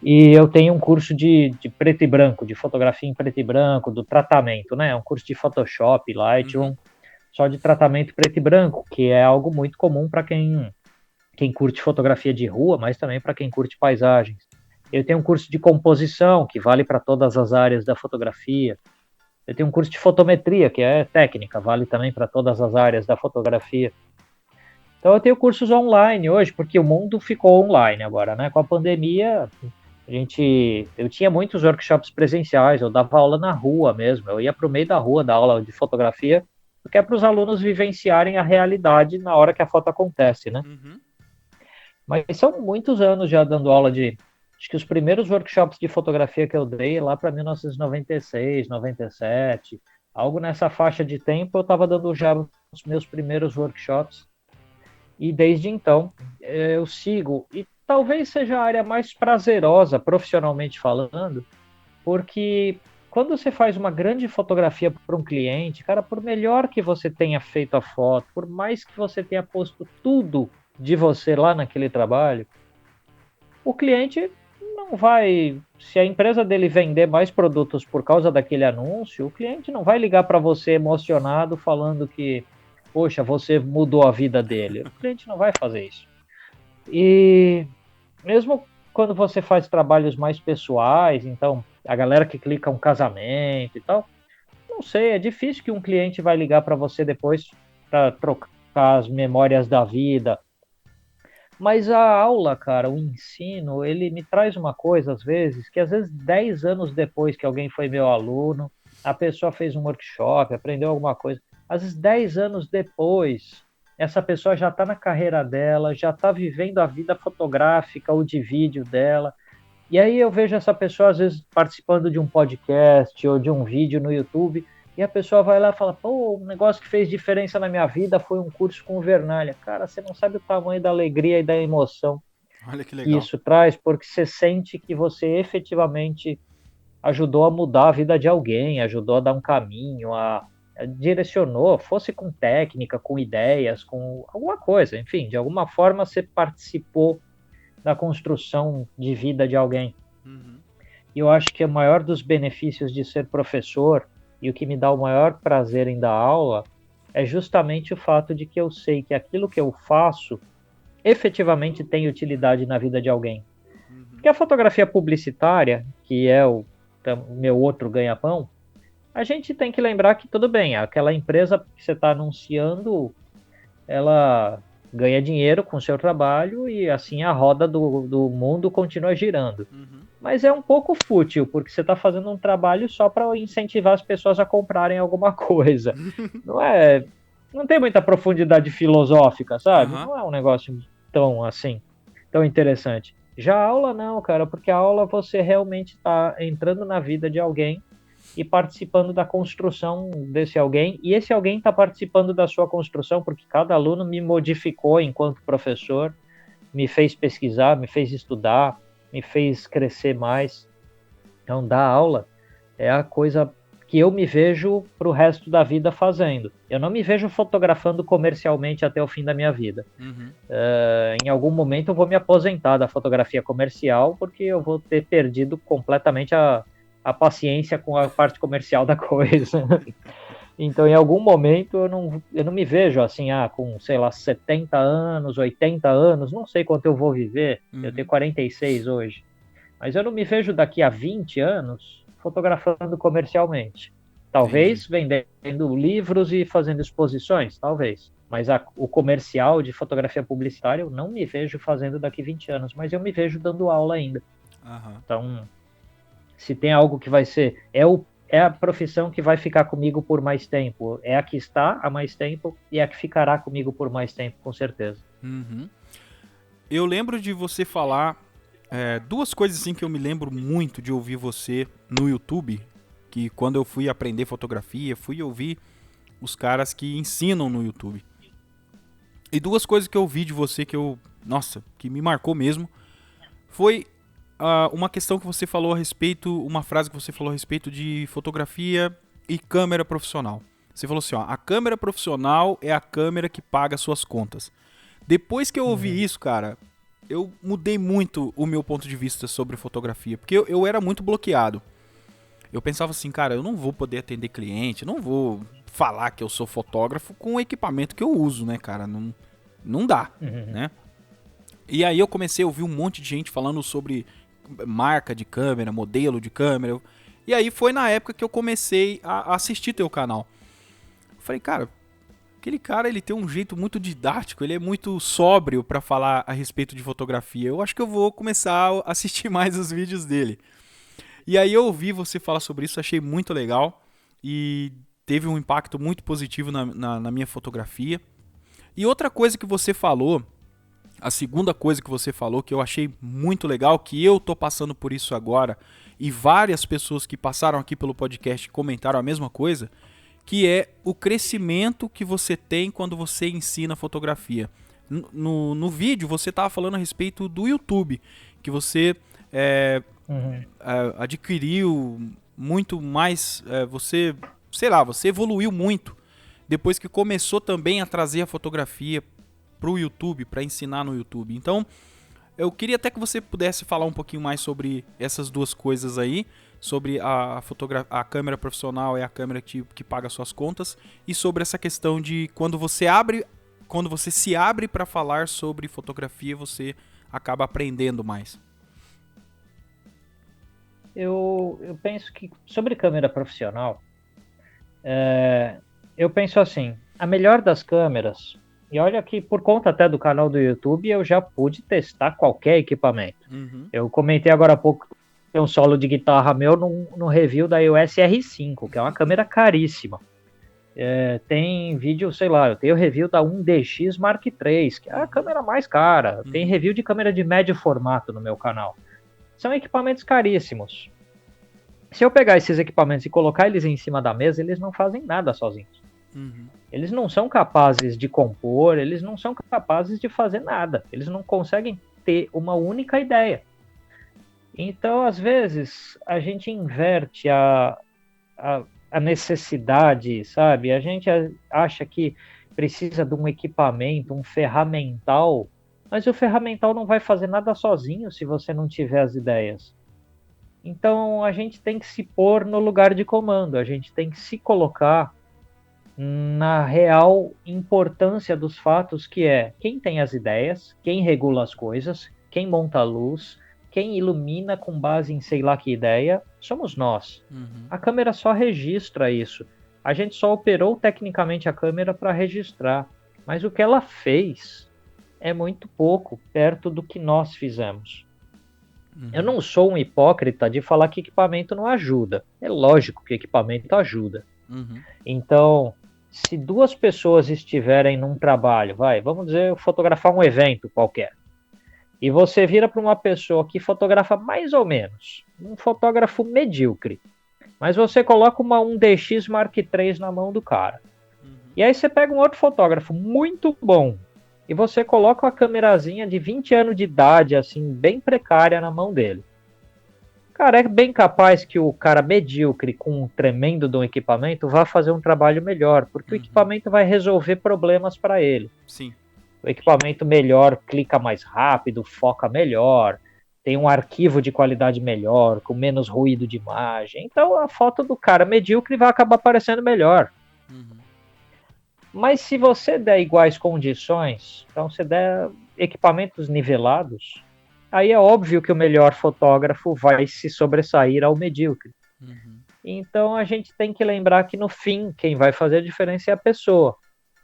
E eu tenho um curso de preto e branco, de fotografia em preto e branco, do tratamento, né? Um curso de Photoshop, Lightroom, só de tratamento preto e branco, que é algo muito comum para quem curte fotografia de rua, mas também para quem curte paisagens. Eu tenho um curso de composição, que vale para todas as áreas da fotografia. Eu tenho um curso de fotometria, que é técnica, vale também para todas as áreas da fotografia. Então eu tenho cursos online hoje, porque o mundo ficou online agora, né? Com a pandemia, eu tinha muitos workshops presenciais, eu dava aula na rua mesmo, eu ia para o meio da rua dar aula de fotografia, porque é para os alunos vivenciarem a realidade na hora que a foto acontece, né? Mas são muitos anos já dando aula acho que os primeiros workshops de fotografia que eu dei lá para 1996, 97, algo nessa faixa de tempo, eu estava dando já os meus primeiros workshops. E desde então eu sigo, e talvez seja a área mais prazerosa, profissionalmente falando, porque quando você faz uma grande fotografia para um cliente, cara, por melhor que você tenha feito a foto, por mais que você tenha posto tudo de você lá naquele trabalho, o cliente não vai, se a empresa dele vender mais produtos por causa daquele anúncio, o cliente não vai ligar para você emocionado falando que, poxa, você mudou a vida dele. O cliente não vai fazer isso. E mesmo quando você faz trabalhos mais pessoais, então a galera que clica um casamento e tal, não sei, é difícil que um cliente vai ligar para você depois para trocar as memórias da vida. Mas a aula, cara, o ensino, ele me traz uma coisa às vezes, que às vezes 10 anos depois que alguém foi meu aluno, a pessoa fez um workshop, aprendeu alguma coisa, às vezes 10 anos depois, essa pessoa já está na carreira dela, já está vivendo a vida fotográfica ou de vídeo dela, e aí eu vejo essa pessoa às vezes participando de um podcast ou de um vídeo no YouTube, e a pessoa vai lá e fala, pô, um negócio que fez diferença na minha vida foi um curso com o Vernalha. Cara, você não sabe o tamanho da alegria e da emoção Olha que que legal. isso traz, porque você sente que você efetivamente ajudou a mudar a vida de alguém, ajudou a dar um caminho, direcionou, fosse com técnica, com ideias, com alguma coisa, enfim, de alguma forma você participou da construção de vida de alguém. E eu acho que o maior dos benefícios de ser professor e o que me dá o maior prazer em dar aula é justamente o fato de que eu sei que aquilo que eu faço efetivamente tem utilidade na vida de alguém. Porque a fotografia publicitária, que é o meu outro ganha-pão, a gente tem que lembrar que tudo bem, aquela empresa que você está anunciando, ela ganha dinheiro com o seu trabalho e assim a roda do mundo continua girando. Mas é um pouco fútil, porque você está fazendo um trabalho só para incentivar as pessoas a comprarem alguma coisa. Não tem muita profundidade filosófica, sabe? Não é um negócio tão assim, tão interessante. Já a aula não, cara, porque a aula você realmente está entrando na vida de alguém e participando da construção desse alguém, e esse alguém está participando da sua construção porque cada aluno me modificou enquanto professor, me fez pesquisar, me fez estudar, me fez crescer mais. Então, dar aula é a coisa que eu me vejo para o resto da vida fazendo. Eu não me vejo fotografando comercialmente até o fim da minha vida. Uhum. Em algum momento eu vou me aposentar da fotografia comercial, porque eu vou ter perdido completamente a paciência com a parte comercial da coisa. Então, em algum momento, eu não me vejo assim, com, sei lá, 70 anos, 80 anos, não sei quanto eu vou viver, eu tenho 46 hoje, mas eu não me vejo daqui a 20 anos fotografando comercialmente. Talvez vendendo livros e fazendo exposições, talvez. Mas o comercial de fotografia publicitária eu não me vejo fazendo daqui a 20 anos, mas eu me vejo dando aula ainda. Uhum. Então, se tem algo que vai ser... É a profissão que vai ficar comigo por mais tempo. É a que está há mais tempo e é a que ficará comigo por mais tempo, com certeza. Uhum. Eu lembro de você falar duas coisas assim que eu me lembro muito de ouvir você no YouTube, que quando eu fui aprender fotografia, fui ouvir os caras que ensinam no YouTube. E duas coisas que eu ouvi de você que me marcou mesmo, foi uma questão que você falou a respeito, uma frase que você falou a respeito de fotografia e câmera profissional. Você falou assim, a câmera profissional é a câmera que paga suas contas. Depois que eu ouvi isso, cara, eu mudei muito o meu ponto de vista sobre fotografia, porque eu era muito bloqueado. Eu pensava assim, cara, eu não vou poder atender cliente, não vou falar que eu sou fotógrafo com o equipamento que eu uso, né, cara? Não dá, né? E aí eu comecei a ouvir um monte de gente falando sobre marca de câmera, modelo de câmera. E aí foi na época que eu comecei a assistir teu canal. Eu falei, cara, aquele cara, ele tem um jeito muito didático, ele é muito sóbrio pra falar a respeito de fotografia. Eu acho que eu vou começar a assistir mais os vídeos dele. E aí eu ouvi você falar sobre isso, achei muito legal e teve um impacto muito positivo na minha fotografia. E outra coisa que você falou, a segunda coisa que você falou, que eu achei muito legal, que eu tô passando por isso agora, e várias pessoas que passaram aqui pelo podcast comentaram a mesma coisa, que é o crescimento que você tem quando você ensina fotografia. No vídeo você estava falando a respeito do YouTube, que você adquiriu muito mais, você evoluiu muito depois que começou também a trazer a fotografia para o YouTube, para ensinar no YouTube. Então, eu queria até que você pudesse falar um pouquinho mais sobre essas duas coisas aí, sobre a câmera profissional é a câmera que paga suas contas, e sobre essa questão de quando você se abre para falar sobre fotografia, você acaba aprendendo mais. Eu penso que sobre câmera profissional, eu penso assim, a melhor das câmeras, e olha que por conta até do canal do YouTube eu já pude testar qualquer equipamento. Eu comentei agora há pouco, tem um solo de guitarra meu no review da EOS R5, que é uma câmera caríssima. Tem vídeo, sei lá, eu tenho review da 1DX Mark III, que é a câmera mais cara. Tem review de câmera de médio formato no meu canal. São equipamentos caríssimos. Se eu pegar esses equipamentos e colocar eles em cima da mesa, eles não fazem nada sozinhos. Eles não são capazes de compor, eles não são capazes de fazer nada. Eles não conseguem ter uma única ideia. Então, às vezes, a gente inverte a necessidade, sabe? A gente acha que precisa de um equipamento, um ferramental, mas o ferramental não vai fazer nada sozinho se você não tiver as ideias. Então, a gente tem que se pôr no lugar de comando, a gente tem que se colocar na real importância dos fatos, que é quem tem as ideias, quem regula as coisas, quem monta a luz, quem ilumina com base em sei lá que ideia, somos nós. A câmera só registra isso. A gente só operou tecnicamente a câmera para registrar, mas o que ela fez é muito pouco perto do que nós fizemos. Eu não sou um hipócrita de falar que equipamento não ajuda. É lógico que equipamento ajuda. Então, se duas pessoas estiverem num trabalho, vamos dizer, fotografar um evento qualquer, e você vira para uma pessoa que fotografa mais ou menos, um fotógrafo medíocre, Mas você coloca um DX Mark III na mão do cara. Uhum. E aí você pega um outro fotógrafo muito bom e você coloca uma câmerazinha de 20 anos de idade, assim, bem precária na mão dele. Cara, é bem capaz que o cara medíocre com um tremendo de um equipamento vá fazer um trabalho melhor, porque o equipamento vai resolver problemas para ele. Sim. O equipamento melhor clica mais rápido, foca melhor, tem um arquivo de qualidade melhor, com menos ruído de imagem. Então a foto do cara medíocre vai acabar aparecendo melhor. Uhum. Mas se você der iguais condições, então você der equipamentos nivelados, aí é óbvio que o melhor fotógrafo vai se sobressair ao medíocre. Uhum. Então a gente tem que lembrar que no fim quem vai fazer a diferença é a pessoa.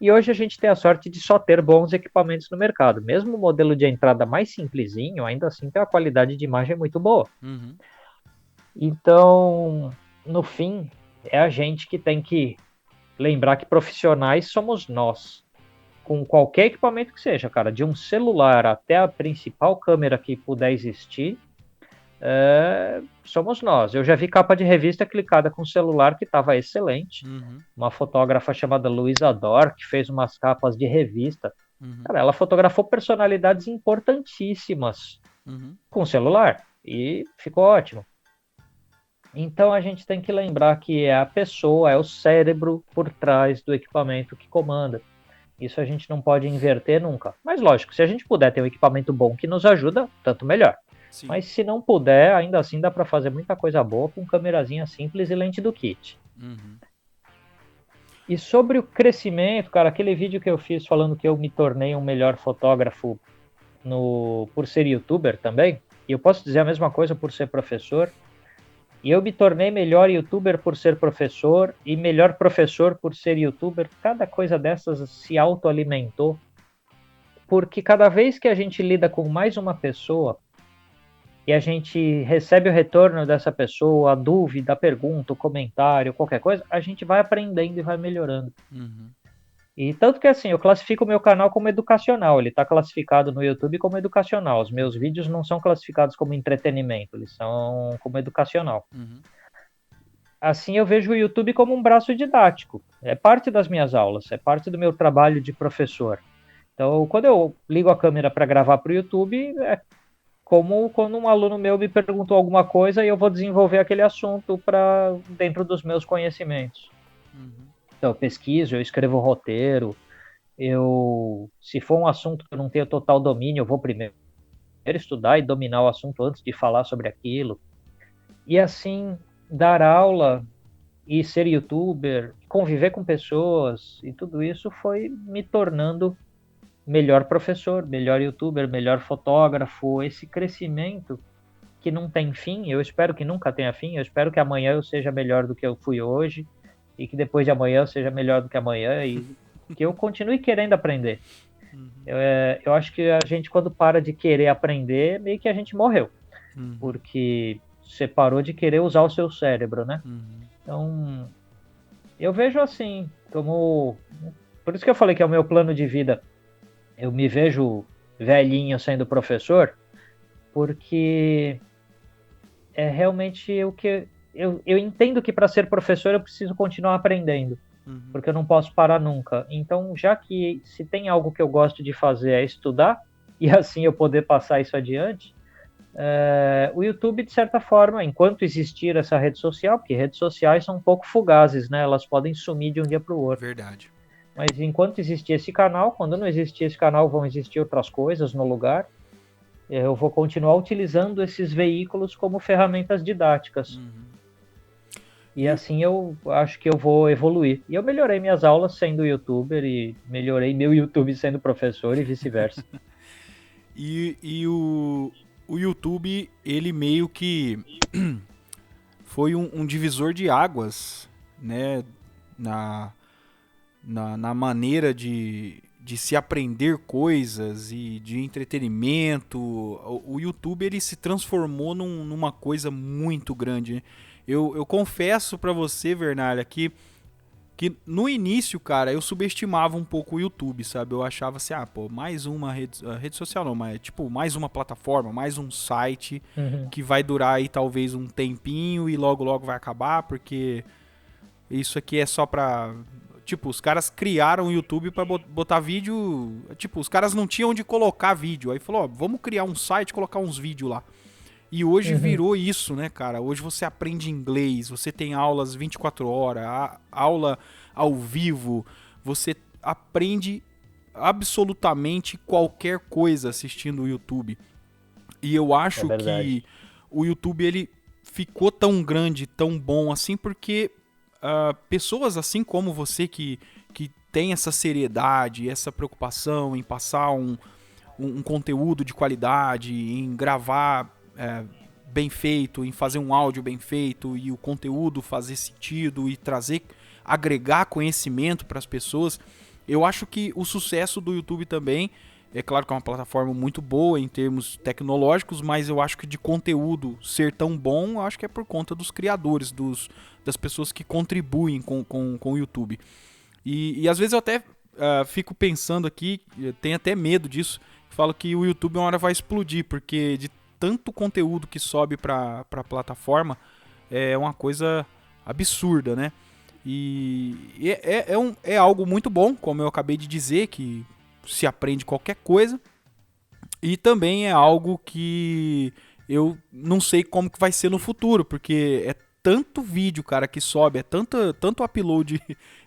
E hoje a gente tem a sorte de só ter bons equipamentos no mercado. Mesmo o modelo de entrada mais simplesinho, ainda assim tem uma qualidade de imagem muito boa. Uhum. Então, no fim, é a gente que tem que lembrar que profissionais somos nós. Com qualquer equipamento que seja, cara, de um celular até a principal câmera que puder existir, somos nós. Eu já vi capa de revista clicada com celular que estava excelente. Uhum. Uma fotógrafa chamada Luísa Dor, que fez umas capas de revista. Uhum. Cara, ela fotografou personalidades importantíssimas com celular e ficou ótimo. Então a gente tem que lembrar que é a pessoa, é o cérebro por trás do equipamento que comanda. Isso a gente não pode inverter nunca. Mas lógico, se a gente puder ter um equipamento bom que nos ajuda, tanto melhor. Sim. Mas se não puder, ainda assim dá para fazer muita coisa boa com câmerazinha simples e lente do kit. Uhum. E sobre o crescimento, cara, aquele vídeo que eu fiz falando que eu me tornei um melhor fotógrafo por ser youtuber também, e eu posso dizer a mesma coisa por ser professor, e eu me tornei melhor youtuber por ser professor e melhor professor por ser youtuber. Cada coisa dessas se autoalimentou, porque cada vez que a gente lida com mais uma pessoa e a gente recebe o retorno dessa pessoa, a dúvida, a pergunta, o comentário, qualquer coisa, a gente vai aprendendo e vai melhorando. Uhum. E tanto que assim, eu classifico o meu canal como educacional, ele está classificado no YouTube como educacional. Os meus vídeos não são classificados como entretenimento, eles são como educacional. Uhum. Assim eu vejo o YouTube como um braço didático, é parte das minhas aulas, é parte do meu trabalho de professor. Então, quando eu ligo a câmera para gravar para o YouTube, é como quando um aluno meu me perguntou alguma coisa e eu vou desenvolver aquele assunto para dentro dos meus conhecimentos. Uhum. Então, eu pesquiso, eu escrevo roteiro, se for um assunto que eu não tenho total domínio, eu vou primeiro estudar e dominar o assunto antes de falar sobre aquilo. E assim, dar aula e ser youtuber, conviver com pessoas e tudo isso foi me tornando melhor professor, melhor youtuber, melhor fotógrafo. Esse crescimento que não tem fim, eu espero que nunca tenha fim, eu espero que amanhã eu seja melhor do que eu fui hoje e que depois de amanhã eu seja melhor do que amanhã e que eu continue querendo aprender. Uhum. Eu acho que a gente, quando para de querer aprender, meio que a gente morreu, porque você parou de querer usar o seu cérebro, né? Então, eu vejo assim, como... Por isso que eu falei que é o meu plano de vida. Eu me vejo velhinho sendo professor, porque é realmente o que... Eu entendo que para ser professor eu preciso continuar aprendendo, porque eu não posso parar nunca. Então, já que se tem algo que eu gosto de fazer é estudar, e assim eu poder passar isso adiante, o YouTube, de certa forma, enquanto existir essa rede social, porque redes sociais são um pouco fugazes, né? Elas podem sumir de um dia para o outro. Verdade. Mas enquanto existir esse canal, quando não existir esse canal, vão existir outras coisas no lugar. Eu vou continuar utilizando esses veículos como ferramentas didáticas. E assim eu acho que eu vou evoluir. E eu melhorei minhas aulas sendo youtuber e melhorei meu YouTube sendo professor e vice-versa. E o YouTube, ele meio que foi um divisor de águas, né? Na maneira de se aprender coisas e de entretenimento. O YouTube, ele se transformou numa coisa muito grande, né? Eu confesso pra você, Vernalha, que que no início, cara, eu subestimava um pouco o YouTube, sabe? Eu achava assim, pô, mais uma rede social não, mas tipo, mais uma plataforma, mais um site Uhum. que vai durar aí talvez um tempinho e logo logo vai acabar, porque isso aqui é só pra... Tipo, os caras criaram o YouTube pra botar vídeo... Tipo, os caras não tinham onde colocar vídeo. Aí falou, ó, vamos criar um site e colocar uns vídeos lá. E hoje Uhum. virou isso, né, cara? Hoje você aprende inglês, você tem aulas 24 horas, aula ao vivo, você aprende absolutamente qualquer coisa assistindo o YouTube. E eu É acho verdade. que o YouTube ele ficou tão grande, tão bom assim, porque pessoas assim como você que tem essa seriedade, essa preocupação em passar um conteúdo de qualidade, em gravar bem feito, em fazer um áudio bem feito e o conteúdo fazer sentido e trazer, agregar conhecimento para as pessoas. Eu acho que o sucesso do YouTube também, é claro que é uma plataforma muito boa em termos tecnológicos, mas eu acho que de conteúdo ser tão bom, eu acho que é por conta dos criadores, das pessoas que contribuem com o YouTube. E às vezes eu até fico pensando aqui, tenho até medo disso, falo que o YouTube uma hora vai explodir, porque de tanto conteúdo que sobe para a plataforma é uma coisa absurda, né? É algo muito bom, como eu acabei de dizer, que se aprende qualquer coisa. E também é algo que eu não sei como que vai ser no futuro, porque é tanto vídeo, cara, que sobe, é tanto upload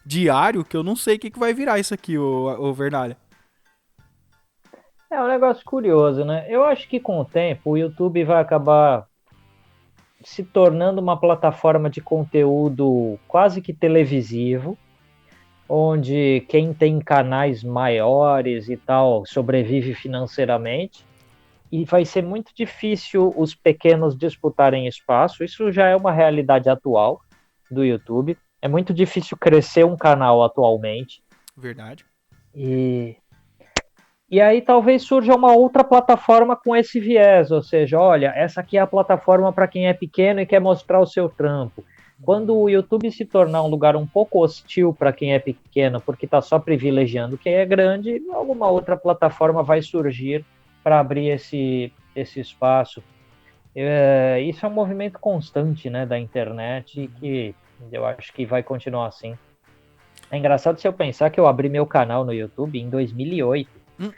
diário que eu não sei o que vai virar isso aqui, ô Vernalha. É um negócio curioso, né? Eu acho que com o tempo o YouTube vai acabar se tornando uma plataforma de conteúdo quase que televisivo, onde quem tem canais maiores e tal sobrevive financeiramente, e vai ser muito difícil os pequenos disputarem espaço. Isso já é uma realidade atual do YouTube. É muito difícil crescer um canal atualmente. Verdade. E E aí talvez surja uma outra plataforma com esse viés, ou seja, olha, essa aqui é a plataforma para quem é pequeno e quer mostrar o seu trampo. Quando o YouTube se tornar um lugar um pouco hostil para quem é pequeno, porque está só privilegiando quem é grande, alguma outra plataforma vai surgir para abrir esse espaço. Isso é um movimento constante, né, da internet que eu acho que vai continuar assim. É engraçado se eu pensar que eu abri meu canal no YouTube em 2008. Hum,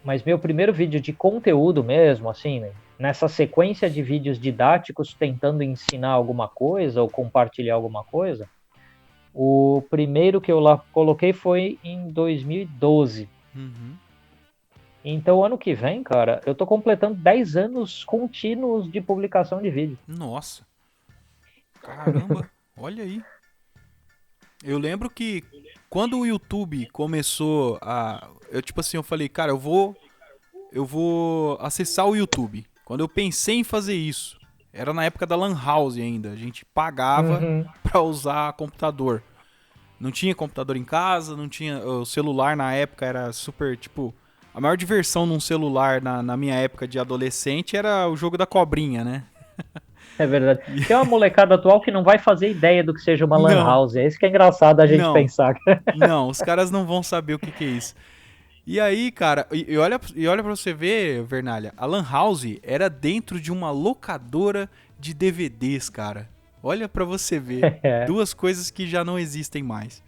Mas meu primeiro vídeo de conteúdo mesmo, assim, né, nessa sequência de vídeos didáticos tentando ensinar alguma coisa ou compartilhar alguma coisa, o primeiro que eu lá coloquei foi em 2012. uhum. Então, ano que vem, cara, eu tô completando 10 anos contínuos de publicação de vídeo. Nossa, caramba, olha aí. Eu lembro que quando o YouTube começou a. Eu, tipo assim, eu falei, cara, eu vou acessar o YouTube. Quando eu pensei em fazer isso, era na época da Lan House ainda. A gente pagava Uhum. pra usar computador. Não tinha computador em casa, não tinha. O celular na época era super, tipo. A maior diversão num celular na minha época de adolescente era o jogo da cobrinha, né? É verdade. E- Tem uma molecada atual que não vai fazer ideia do que seja uma lan não, house. É isso que é engraçado a gente não, pensar. não. Os caras não vão saber o que, que é isso. E aí, cara, e olha pra você ver, Vernalha, a Lan House era dentro de uma locadora de DVDs, cara. Olha pra você ver. É, Duas coisas que já não existem mais.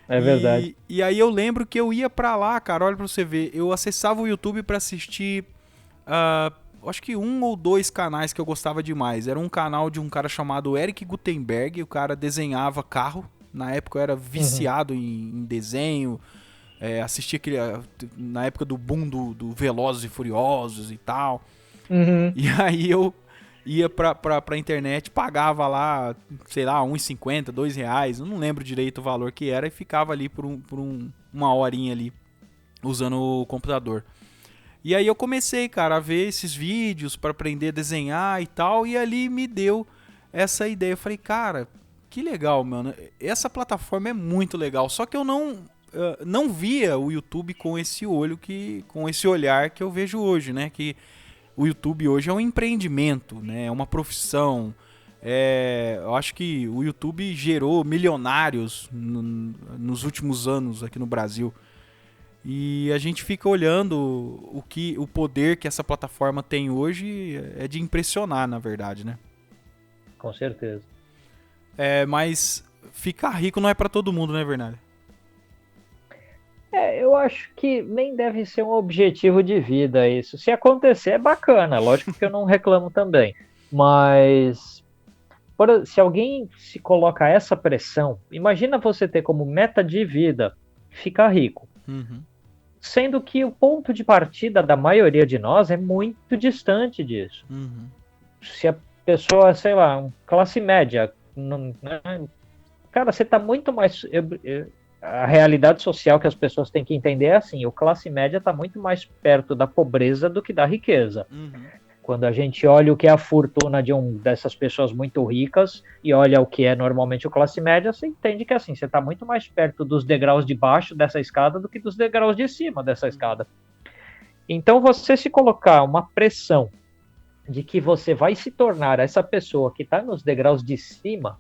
é verdade. E aí eu lembro que eu ia pra lá, cara, olha pra você ver. Eu acessava o YouTube pra assistir, ah, acho que um ou dois canais que eu gostava demais. Era um canal de um cara chamado Eric Gutenberg, o cara desenhava carro. Na época eu era Uhum. viciado em desenho, assisti aquele, na época do boom do Velozes e Furiosos e tal. Uhum. E aí eu ia pra internet, pagava lá, sei lá, R$ 1,50, R$ 2, eu não lembro direito o valor que era, e ficava ali uma horinha ali, usando o computador. E aí eu comecei, cara, a ver esses vídeos para aprender a desenhar e tal, e ali me deu essa ideia. Eu falei, cara, que legal, mano. Essa plataforma é muito legal. Só que eu não via o YouTube com esse olho com esse olhar que eu vejo hoje, né? Que o YouTube hoje é um empreendimento, né? É uma profissão. Eu acho que o YouTube gerou milionários nos últimos anos aqui no Brasil. E a gente fica olhando o poder que essa plataforma tem hoje é de impressionar, na verdade, né? Com certeza. Mas ficar rico não é pra todo mundo, né, Vernalha? Eu acho que nem deve ser um objetivo de vida isso. Se acontecer, é bacana. Lógico que eu não reclamo também. Mas se alguém se coloca essa pressão, imagina você ter como meta de vida ficar rico. Uhum. Sendo que o ponto de partida da maioria de nós é muito distante disso. Uhum. Se a pessoa, sei lá, classe média, cara, você está muito mais... A realidade social que as pessoas têm que entender é assim, o classe média está muito mais perto da pobreza do que da riqueza. Uhum. Quando a gente olha o que é a fortuna dessas pessoas muito ricas e olha o que é normalmente o classe média, você entende que assim, você está muito mais perto dos degraus de baixo dessa escada do que dos degraus de cima dessa escada. Então você se colocar uma pressão de que você vai se tornar essa pessoa que está nos degraus de cima,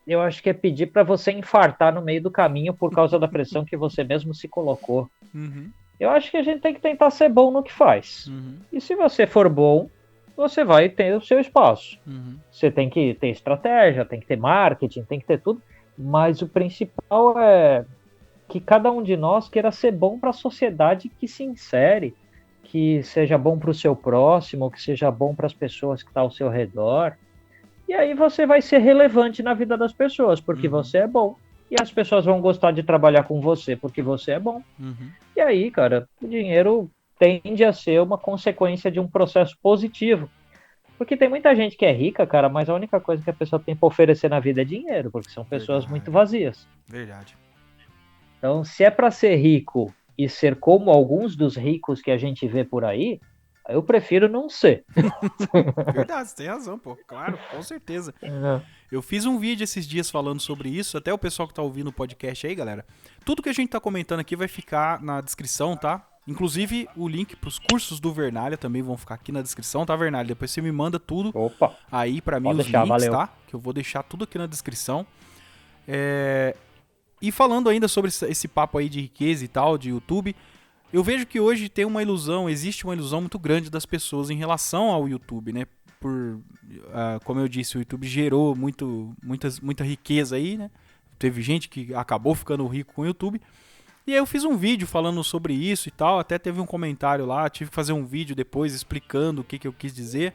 eu acho que é pedir para você infartar no meio do caminho por causa da pressão que você mesmo se colocou. Uhum. Eu acho que a gente tem que tentar ser bom no que faz. Uhum. E se você for bom, você vai ter o seu espaço. Uhum. Você tem que ter estratégia, tem que ter marketing, tem que ter tudo. Mas o principal é que cada um de nós queira ser bom para a sociedade que se insere, que seja bom para o seu próximo, que seja bom para as pessoas que estão ao seu redor. E aí você vai ser relevante na vida das pessoas, porque você é bom. E as pessoas vão gostar de trabalhar com você porque você é bom. Uhum. E aí, cara, o dinheiro tende a ser uma consequência de um processo positivo. Porque tem muita gente que é rica, cara, mas a única coisa que a pessoa tem para oferecer na vida é dinheiro, porque são pessoas muito vazias. Verdade. Então, se é para ser rico e ser como alguns dos ricos que a gente vê por aí, eu prefiro não ser. Verdade, você tem razão, pô. Claro, com certeza. Eu fiz um vídeo esses dias falando sobre isso, até o pessoal que tá ouvindo o podcast aí, galera. Tudo que a gente tá comentando aqui vai ficar na descrição, tá? Inclusive, o link pros cursos do Vernalha também vão ficar aqui na descrição, tá, Vernalha? Depois você me manda tudo aí pra mim, os links, valeu. Tá? Que eu vou deixar tudo aqui na descrição. E falando ainda sobre esse papo aí de riqueza e tal, de YouTube, eu vejo que hoje tem existe uma ilusão muito grande das pessoas em relação ao YouTube, né? Como eu disse, o YouTube gerou muita riqueza aí, né? Teve gente que acabou ficando rico com o YouTube. E aí eu fiz um vídeo falando sobre isso e tal, até teve um comentário lá, tive que fazer um vídeo depois explicando o que eu quis dizer.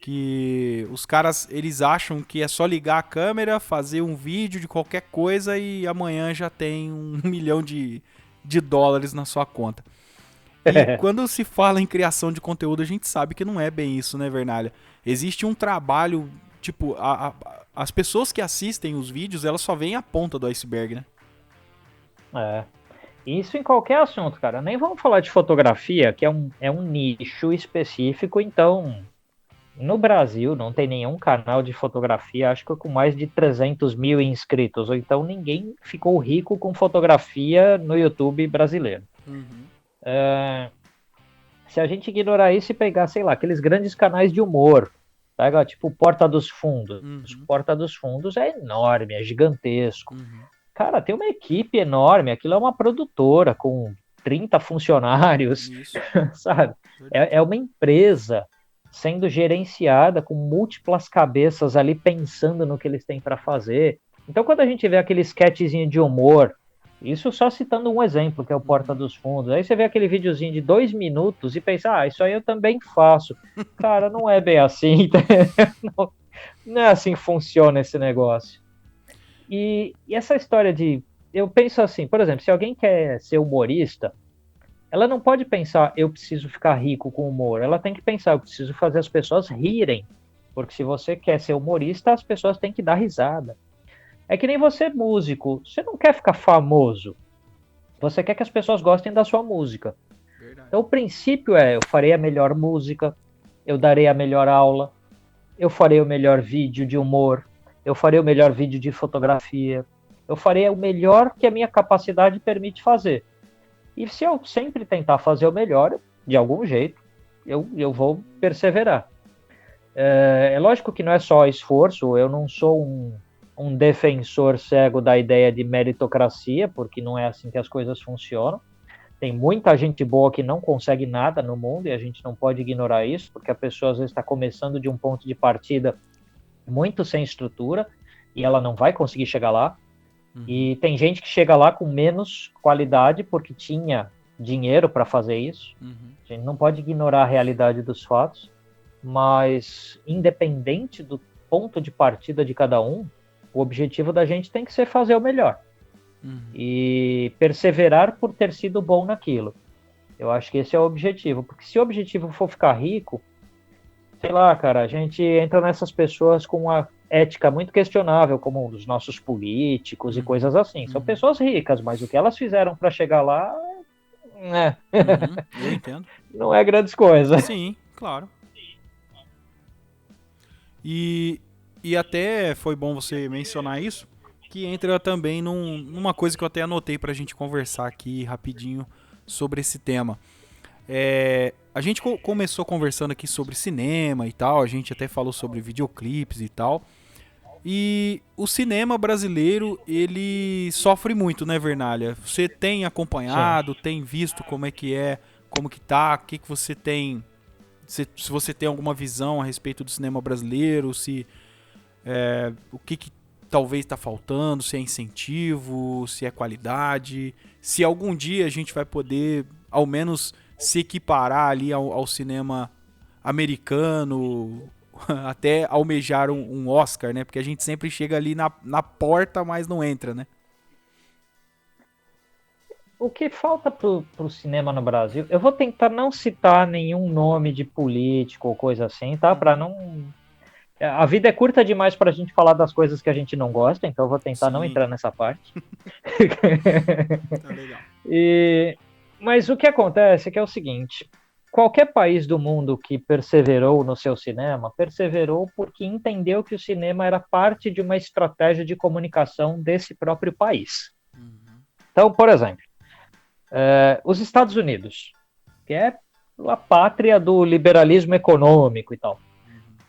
Que os caras, eles acham que é só ligar a câmera, fazer um vídeo de qualquer coisa e amanhã já tem $1 milhão de dólares na sua conta. E quando se fala em criação de conteúdo, a gente sabe que não é bem isso, né, Vernalha? Existe um trabalho, tipo, as pessoas que assistem os vídeos, elas só veem a ponta do iceberg, né? Isso em qualquer assunto, cara. Nem vamos falar de fotografia, que é um nicho específico, então... No Brasil não tem nenhum canal de fotografia, acho que com mais de 300 mil inscritos, ou então ninguém ficou rico com fotografia no YouTube brasileiro. Se a gente ignorar isso e pegar, sei lá, aqueles grandes canais de humor, pega tipo Porta dos Fundos. Porta dos Fundos é enorme, é gigantesco. Cara, tem uma equipe enorme, aquilo é uma produtora com 30 funcionários, sabe? É uma empresa sendo gerenciada com múltiplas cabeças ali pensando no que eles têm para fazer. Então, quando a gente vê aquele sketchzinho de humor, isso só citando um exemplo, que é o Porta dos Fundos, aí você vê aquele videozinho de 2 minutos e pensa, isso aí eu também faço. Cara, não é bem assim, não é assim que funciona esse negócio. E essa história eu penso assim, por exemplo, se alguém quer ser humorista, ela não pode pensar, eu preciso ficar rico com humor. Ela tem que pensar, eu preciso fazer as pessoas rirem. Porque se você quer ser humorista, as pessoas têm que dar risada. É que nem você músico. Você não quer ficar famoso. Você quer que as pessoas gostem da sua música. Verdade. Então o princípio eu farei a melhor música, eu darei a melhor aula, eu farei o melhor vídeo de humor, eu farei o melhor vídeo de fotografia, eu farei o melhor que a minha capacidade permite fazer. E se eu sempre tentar fazer o melhor, de algum jeito, eu vou perseverar. É lógico que não é só esforço, eu não sou um defensor cego da ideia de meritocracia, porque não é assim que as coisas funcionam. Tem muita gente boa que não consegue nada no mundo e a gente não pode ignorar isso, porque a pessoa às vezes está começando de um ponto de partida muito sem estrutura e ela não vai conseguir chegar lá. E tem gente que chega lá com menos qualidade porque tinha dinheiro para fazer isso. A gente não pode ignorar a realidade dos fatos, mas independente do ponto de partida de cada um, o objetivo da gente tem que ser fazer o melhor. E perseverar por ter sido bom naquilo. Eu acho que esse é o objetivo, porque se o objetivo for ficar rico, sei lá, cara, a gente entra nessas pessoas com uma ética muito questionável, como os nossos políticos e coisas assim. São pessoas ricas, mas o que elas fizeram para chegar lá, né? Eu entendo. Não é grandes coisas. Sim, claro. E até foi bom você mencionar isso, que entra também numa coisa que eu até anotei pra gente conversar aqui rapidinho sobre esse tema. A gente começou conversando aqui sobre cinema e tal, a gente até falou sobre videoclipes e tal. E o cinema brasileiro, ele sofre muito, né, Vernalha? Você tem acompanhado, tem visto como que tá, o que você tem, se você tem alguma visão a respeito do cinema brasileiro, o que talvez está faltando, se é incentivo, se é qualidade, se algum dia a gente vai poder, ao menos, se equiparar ali ao cinema americano, até almejar um Oscar, né? Porque a gente sempre chega ali na porta, mas não entra, né? O que falta pro cinema no Brasil, eu vou tentar não citar nenhum nome de político ou coisa assim, tá? Para não. A vida é curta demais para a gente falar das coisas que a gente não gosta, então eu vou tentar não entrar nessa parte. Tá legal. Mas o que acontece é que é o seguinte: qualquer país do mundo que perseverou no seu cinema, perseverou porque entendeu que o cinema era parte de uma estratégia de comunicação desse próprio país. Então, por exemplo, os Estados Unidos, que é a pátria do liberalismo econômico e tal.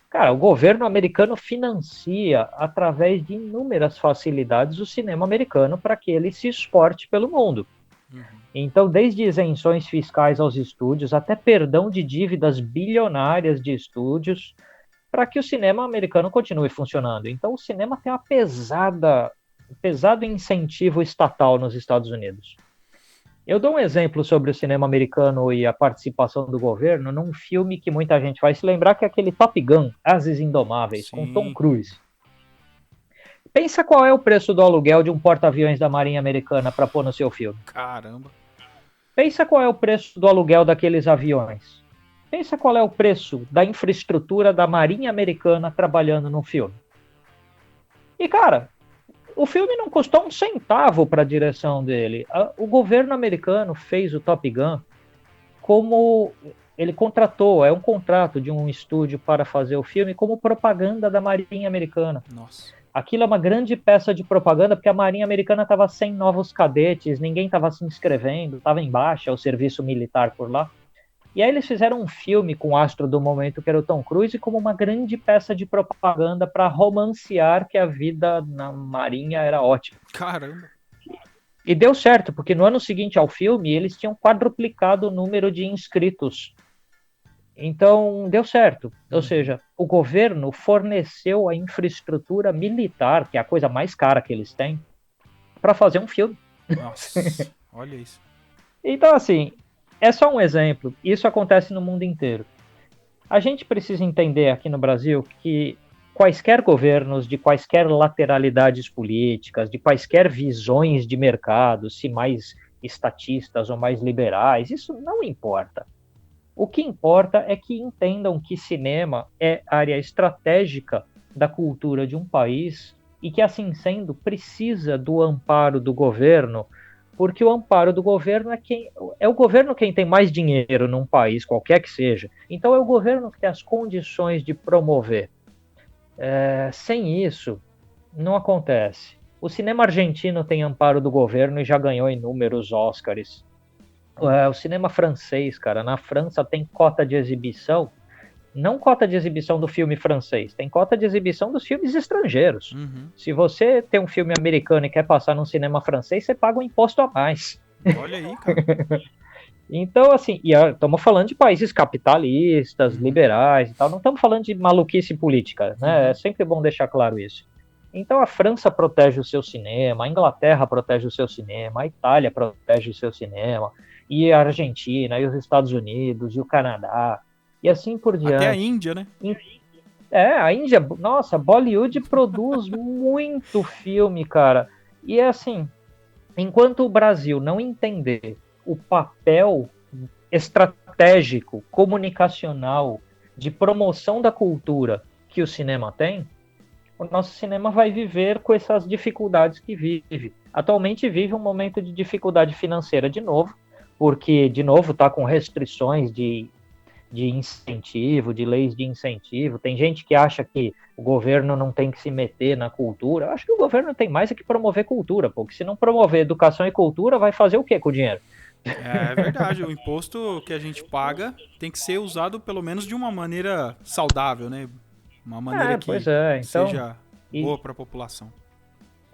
Cara, o governo americano financia, através de inúmeras facilidades, o cinema americano para que ele se exporte pelo mundo. Então, desde isenções fiscais aos estúdios, até perdão de dívidas bilionárias de estúdios, para que o cinema americano continue funcionando. Então, o cinema tem uma pesado incentivo estatal nos Estados Unidos. Eu dou um exemplo sobre o cinema americano e a participação do governo num filme que muita gente vai se lembrar, que é aquele Top Gun, Ases Indomáveis, com Tom Cruise. Pensa qual é o preço do aluguel de um porta-aviões da Marinha Americana para pôr no seu filme. Caramba. Pensa qual é o preço do aluguel daqueles aviões. Pensa qual é o preço da infraestrutura da Marinha Americana trabalhando no filme. E, cara, o filme não custou um centavo para a direção dele. O governo americano fez o Top Gun como ele contratou, é um contrato de um estúdio para fazer o filme como propaganda da Marinha Americana. Nossa. Aquilo é uma grande peça de propaganda porque a Marinha Americana estava sem novos cadetes, ninguém estava se inscrevendo, estava em baixa o serviço militar por lá. E aí eles fizeram um filme com o astro do momento, que era o Tom Cruise, como uma grande peça de propaganda para romancear que a vida na Marinha era ótima. Caramba! E deu certo, porque no ano seguinte ao filme, eles tinham quadruplicado o número de inscritos. Então, deu certo. Ou seja, o governo forneceu a infraestrutura militar, que é a coisa mais cara que eles têm, para fazer um filme. Nossa, olha isso. Então, assim, é só um exemplo. Isso acontece no mundo inteiro. A gente precisa entender aqui no Brasil que quaisquer governos, de quaisquer lateralidades políticas, de quaisquer visões de mercado, se mais estatistas ou mais liberais, isso não importa. O que importa é que entendam que cinema é área estratégica da cultura de um país e que, assim sendo, precisa do amparo do governo, porque o amparo do governo é o governo quem tem mais dinheiro num país, qualquer que seja. Então é o governo que tem as condições de promover. Sem isso, não acontece. O cinema argentino tem amparo do governo e já ganhou inúmeros Oscars. O cinema francês, cara, na França tem cota de exibição não cota de exibição do filme francês, tem cota de exibição dos filmes estrangeiros. Se você tem um filme americano e quer passar num cinema francês, você paga um imposto a mais. Olha aí, cara. Então, assim, e estamos falando de países capitalistas, liberais e tal, não estamos falando de maluquice política, né? É sempre bom deixar claro isso. Então a França protege o seu cinema, a Inglaterra protege o seu cinema, a Itália protege o seu cinema, e a Argentina, e os Estados Unidos, e o Canadá, e assim por diante. Até a Índia, né? A Índia, nossa, Bollywood produz muito filme, cara. E é assim, enquanto o Brasil não entender o papel estratégico, comunicacional, de promoção da cultura que o cinema tem, o nosso cinema vai viver com essas dificuldades que vive. Atualmente vive um momento de dificuldade financeira de novo, porque, de novo, está com restrições de incentivo, de leis de incentivo. Tem gente que acha que o governo não tem que se meter na cultura. Eu acho que o governo tem mais é que promover cultura, porque se não promover educação e cultura, vai fazer o quê com o dinheiro? É verdade, o imposto que a gente paga tem que ser usado pelo menos de uma maneira saudável, né? Uma maneira que então, seja boa para a população.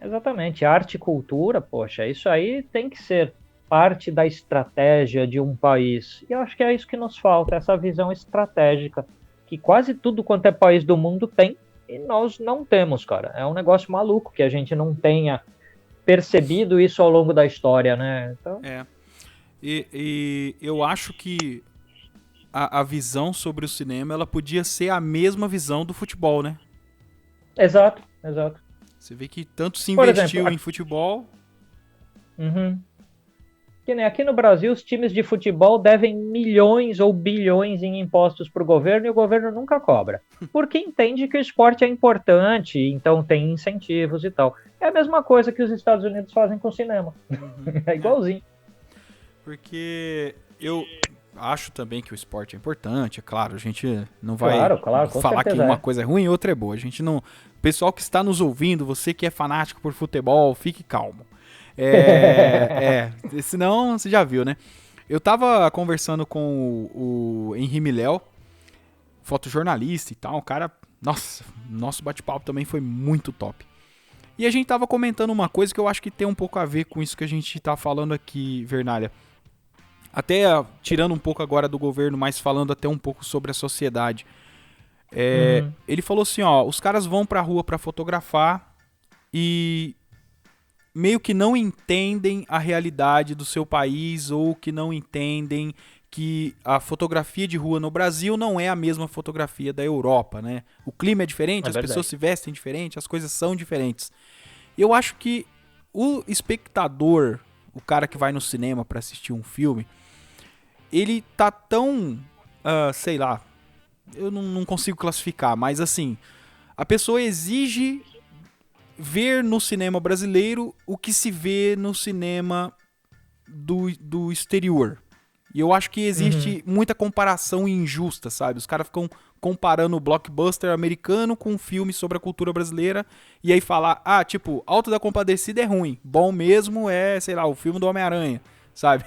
Exatamente, arte e cultura, poxa, isso aí tem que ser parte da estratégia de um país. E eu acho que é isso que nos falta, essa visão estratégica, que quase tudo quanto é país do mundo tem, e nós não temos, cara. É um negócio maluco que a gente não tenha percebido isso ao longo da história, né? Então... E eu acho que a visão sobre o cinema, ela podia ser a mesma visão do futebol, né? Exato. Você vê que tanto se investiu em futebol. Que nem aqui no Brasil, os times de futebol devem milhões ou bilhões em impostos para o governo e o governo nunca cobra. Porque entende que o esporte é importante, então tem incentivos e tal. É a mesma coisa que os Estados Unidos fazem com o cinema. É igualzinho. Porque eu acho também que o esporte é importante, é claro, a gente não vai falar que uma coisa é ruim e outra é boa. A gente não. O pessoal que está nos ouvindo, você que é fanático por futebol, fique calmo. Senão você já viu, né? Eu tava conversando com o Henri Miléo, fotojornalista e tal, o cara, nossa, nosso bate-papo também foi muito top. E a gente tava comentando uma coisa que eu acho que tem um pouco a ver com isso que a gente tá falando aqui, Vernalha. Até tirando um pouco agora do governo, mas falando até um pouco sobre a sociedade. Ele falou assim, ó, os caras vão pra rua pra fotografar e meio que não entendem a realidade do seu país ou que não entendem que a fotografia de rua no Brasil não é a mesma fotografia da Europa, né? O clima é diferente, as pessoas se vestem diferente, as coisas são diferentes. Eu acho que o espectador, o cara que vai no cinema para assistir um filme, ele tá tão, sei lá, eu não consigo classificar, mas assim, a pessoa exige ver no cinema brasileiro o que se vê no cinema do exterior. E eu acho que existe muita comparação injusta, sabe? Os caras ficam comparando o blockbuster americano com um filme sobre a cultura brasileira e aí falar, tipo, Alto da Compadecida é ruim, bom mesmo é, sei lá, o filme do Homem-Aranha, sabe?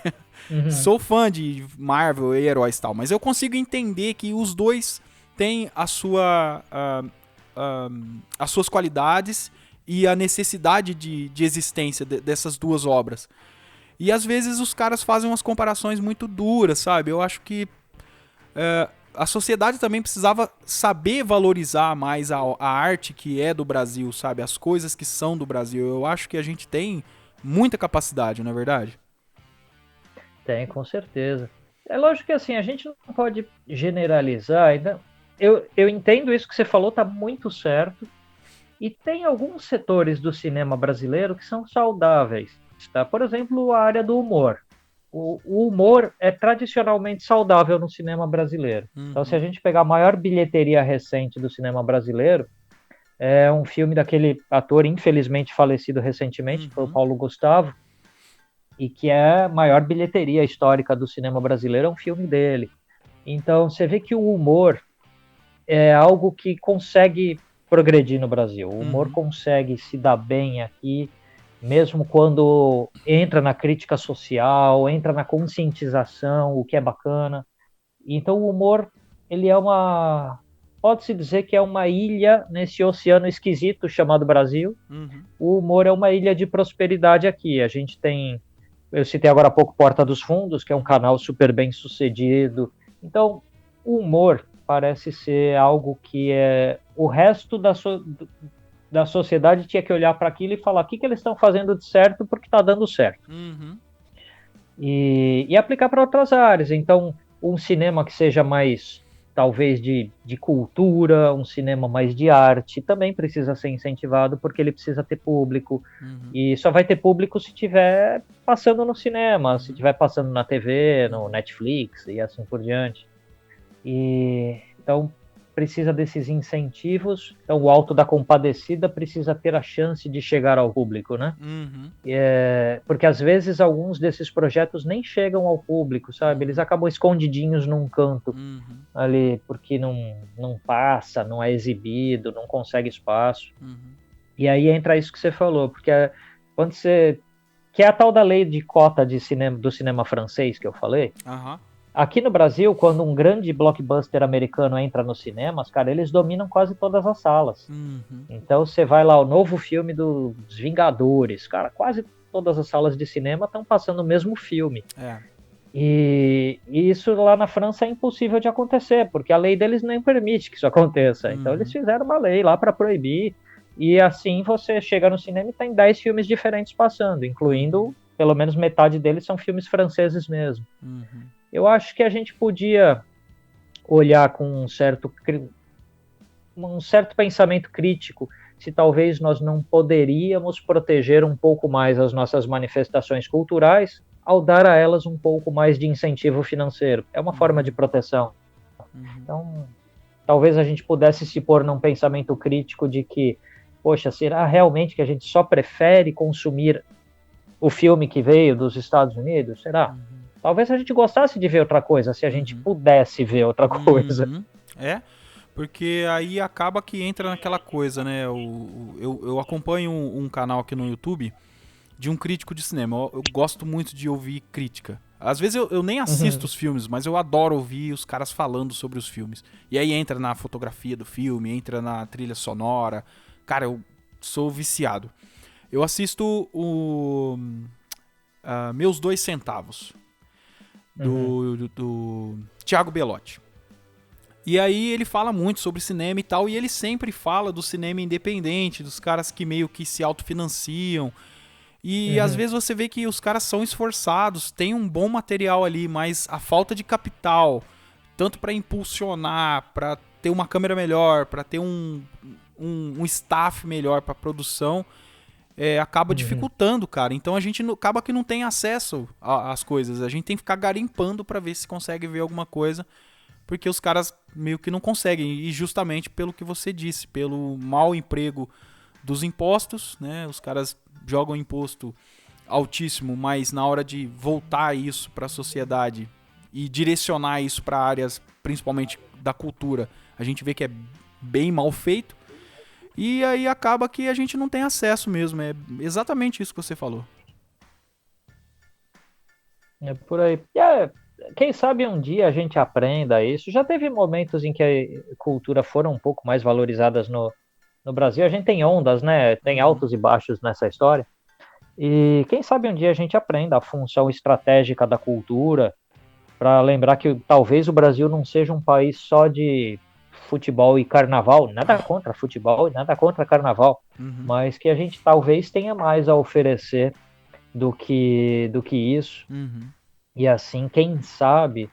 Sou fã de Marvel e heróis e tal, mas eu consigo entender que os dois têm as suas qualidades e a necessidade de existência dessas duas obras. E às vezes os caras fazem umas comparações muito duras, sabe? Eu acho que a sociedade também precisava saber valorizar mais a arte que é do Brasil, sabe? As coisas que são do Brasil. Eu acho que a gente tem muita capacidade, não é verdade? Tem, com certeza. É lógico que assim, a gente não pode generalizar. Eu entendo isso que você falou, tá muito certo. E tem alguns setores do cinema brasileiro que são saudáveis. Tá? Por exemplo, a área do humor. O humor é tradicionalmente saudável no cinema brasileiro. Então, se a gente pegar a maior bilheteria recente do cinema brasileiro, é um filme daquele ator infelizmente falecido recentemente, que foi o Paulo Gustavo, e que é a maior bilheteria histórica do cinema brasileiro, é um filme dele. Então, você vê que o humor é algo que consegue progredir no Brasil. O humor consegue se dar bem aqui, mesmo quando entra na crítica social, entra na conscientização, o que é bacana. Então o humor ele é pode-se dizer que é uma ilha nesse oceano esquisito chamado Brasil. Uhum. O humor é uma ilha de prosperidade aqui. A gente tem, eu citei agora há pouco Porta dos Fundos, que é um canal super bem sucedido. Então, o humor parece ser algo que o resto da sociedade tinha que olhar para aquilo e falar o que eles estão fazendo de certo porque está dando certo. Uhum. E aplicar para outras áreas. Então, um cinema que seja mais, talvez, de cultura, um cinema mais de arte, também precisa ser incentivado, porque ele precisa ter público. Uhum. E só vai ter público se estiver passando no cinema, se estiver passando na TV, no Netflix e assim por diante. Então, precisa desses incentivos. Então, o Alto da Compadecida precisa ter a chance de chegar ao público, né? Uhum. Porque às vezes alguns desses projetos nem chegam ao público, sabe? Eles acabam escondidinhos num canto ali, porque não passa, não é exibido, não consegue espaço. E aí entra isso que você falou, porque quando você... Que é a tal da lei de cota de cinema, do cinema francês que eu falei. Aqui no Brasil, quando um grande blockbuster americano entra nos cinemas, cara, eles dominam quase todas as salas. Então você vai lá, o novo filme dos Vingadores, cara, quase todas as salas de cinema estão passando o mesmo filme. E isso lá na França é impossível de acontecer, porque a lei deles nem permite que isso aconteça. Então eles fizeram uma lei lá para proibir, e assim você chega no cinema e tem 10 filmes diferentes passando, incluindo, pelo menos metade deles são filmes franceses mesmo. Eu acho que a gente podia olhar com um certo pensamento crítico se talvez nós não poderíamos proteger um pouco mais as nossas manifestações culturais ao dar a elas um pouco mais de incentivo financeiro. É uma forma de proteção. Então, talvez a gente pudesse se pôr num pensamento crítico de que, poxa, será realmente que a gente só prefere consumir o filme que veio dos Estados Unidos? Será? Talvez a gente gostasse de ver outra coisa, se a gente pudesse ver outra coisa. Porque aí acaba que entra naquela coisa, né? Eu acompanho um canal aqui no YouTube de um crítico de cinema. Eu gosto muito de ouvir crítica. Às vezes eu nem assisto os filmes, mas eu adoro ouvir os caras falando sobre os filmes. E aí entra na fotografia do filme, entra na trilha sonora. Cara, eu sou viciado. Eu assisto o Meus Dois Centavos, do Thiago Belotti. E aí ele fala muito sobre cinema e tal, e ele sempre fala do cinema independente, dos caras que meio que se autofinanciam. E às vezes você vê que os caras são esforçados, tem um bom material ali, mas a falta de capital, tanto para impulsionar, para ter uma câmera melhor, para ter um staff melhor para produção, acaba dificultando, cara. Então a gente acaba que não tem acesso às coisas. A gente tem que ficar garimpando para ver se consegue ver alguma coisa, porque os caras meio que não conseguem. E justamente pelo que você disse, pelo mau emprego dos impostos, né? Os caras jogam imposto altíssimo, mas na hora de voltar isso para a sociedade e direcionar isso para áreas, principalmente da cultura, a gente vê que é bem mal feito. E aí acaba que a gente não tem acesso mesmo. É exatamente isso que você falou. É por aí. Quem sabe um dia a gente aprenda isso. Já teve momentos em que a cultura foram um pouco mais valorizadas no Brasil. A gente tem ondas, né? Tem altos e baixos nessa história. E quem sabe um dia a gente aprenda a função estratégica da cultura, para lembrar que talvez o Brasil não seja um país só de futebol e carnaval, nada contra futebol e nada contra carnaval, mas que a gente talvez tenha mais a oferecer do que isso. E assim, quem sabe,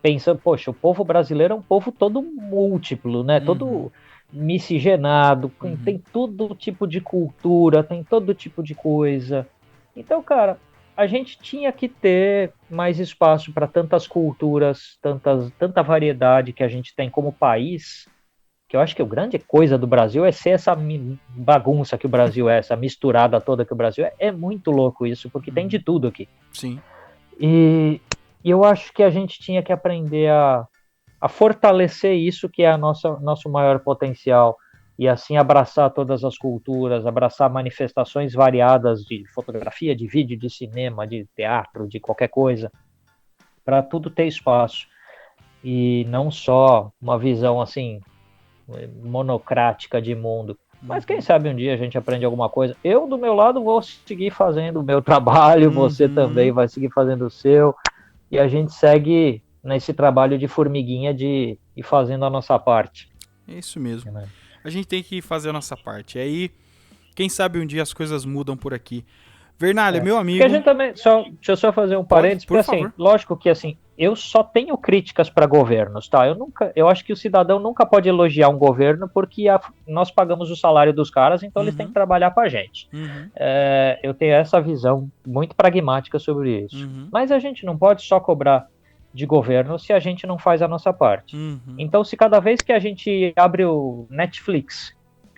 pensa, poxa, o povo brasileiro é um povo todo múltiplo, né? Todo miscigenado, tem todo tipo de cultura, tem todo tipo de coisa. Então, cara, a gente tinha que ter mais espaço para tantas culturas, tanta variedade que a gente tem como país, que eu acho que a grande coisa do Brasil é ser essa bagunça que o Brasil é, essa misturada toda que o Brasil é. É muito louco isso, porque tem de tudo aqui. Sim. E eu acho que a gente tinha que aprender a fortalecer isso que é nosso maior potencial, e assim abraçar todas as culturas, abraçar manifestações variadas de fotografia, de vídeo, de cinema, de teatro, de qualquer coisa, para tudo ter espaço. e não só uma visão assim monocrática de mundo. Mas quem sabe um dia a gente aprende alguma coisa. Eu, do meu lado, vou seguir fazendo o meu trabalho, você também vai seguir fazendo o seu, e a gente segue nesse trabalho de formiguinha de ir fazendo a nossa parte. É isso mesmo. A gente tem que fazer a nossa parte. Aí, quem sabe um dia as coisas mudam por aqui. Vernalha, meu amigo. Porque a gente também, deixa eu só fazer um parênteses, porque assim, lógico que assim, eu só tenho críticas para governos, tá? Eu acho que o cidadão nunca pode elogiar um governo porque nós pagamos o salário dos caras, então eles têm que trabalhar para a gente. Eu tenho essa visão muito pragmática sobre isso. Mas a gente não pode só cobrar de governo se a gente não faz a nossa parte. Então, se cada vez que a gente abre o Netflix,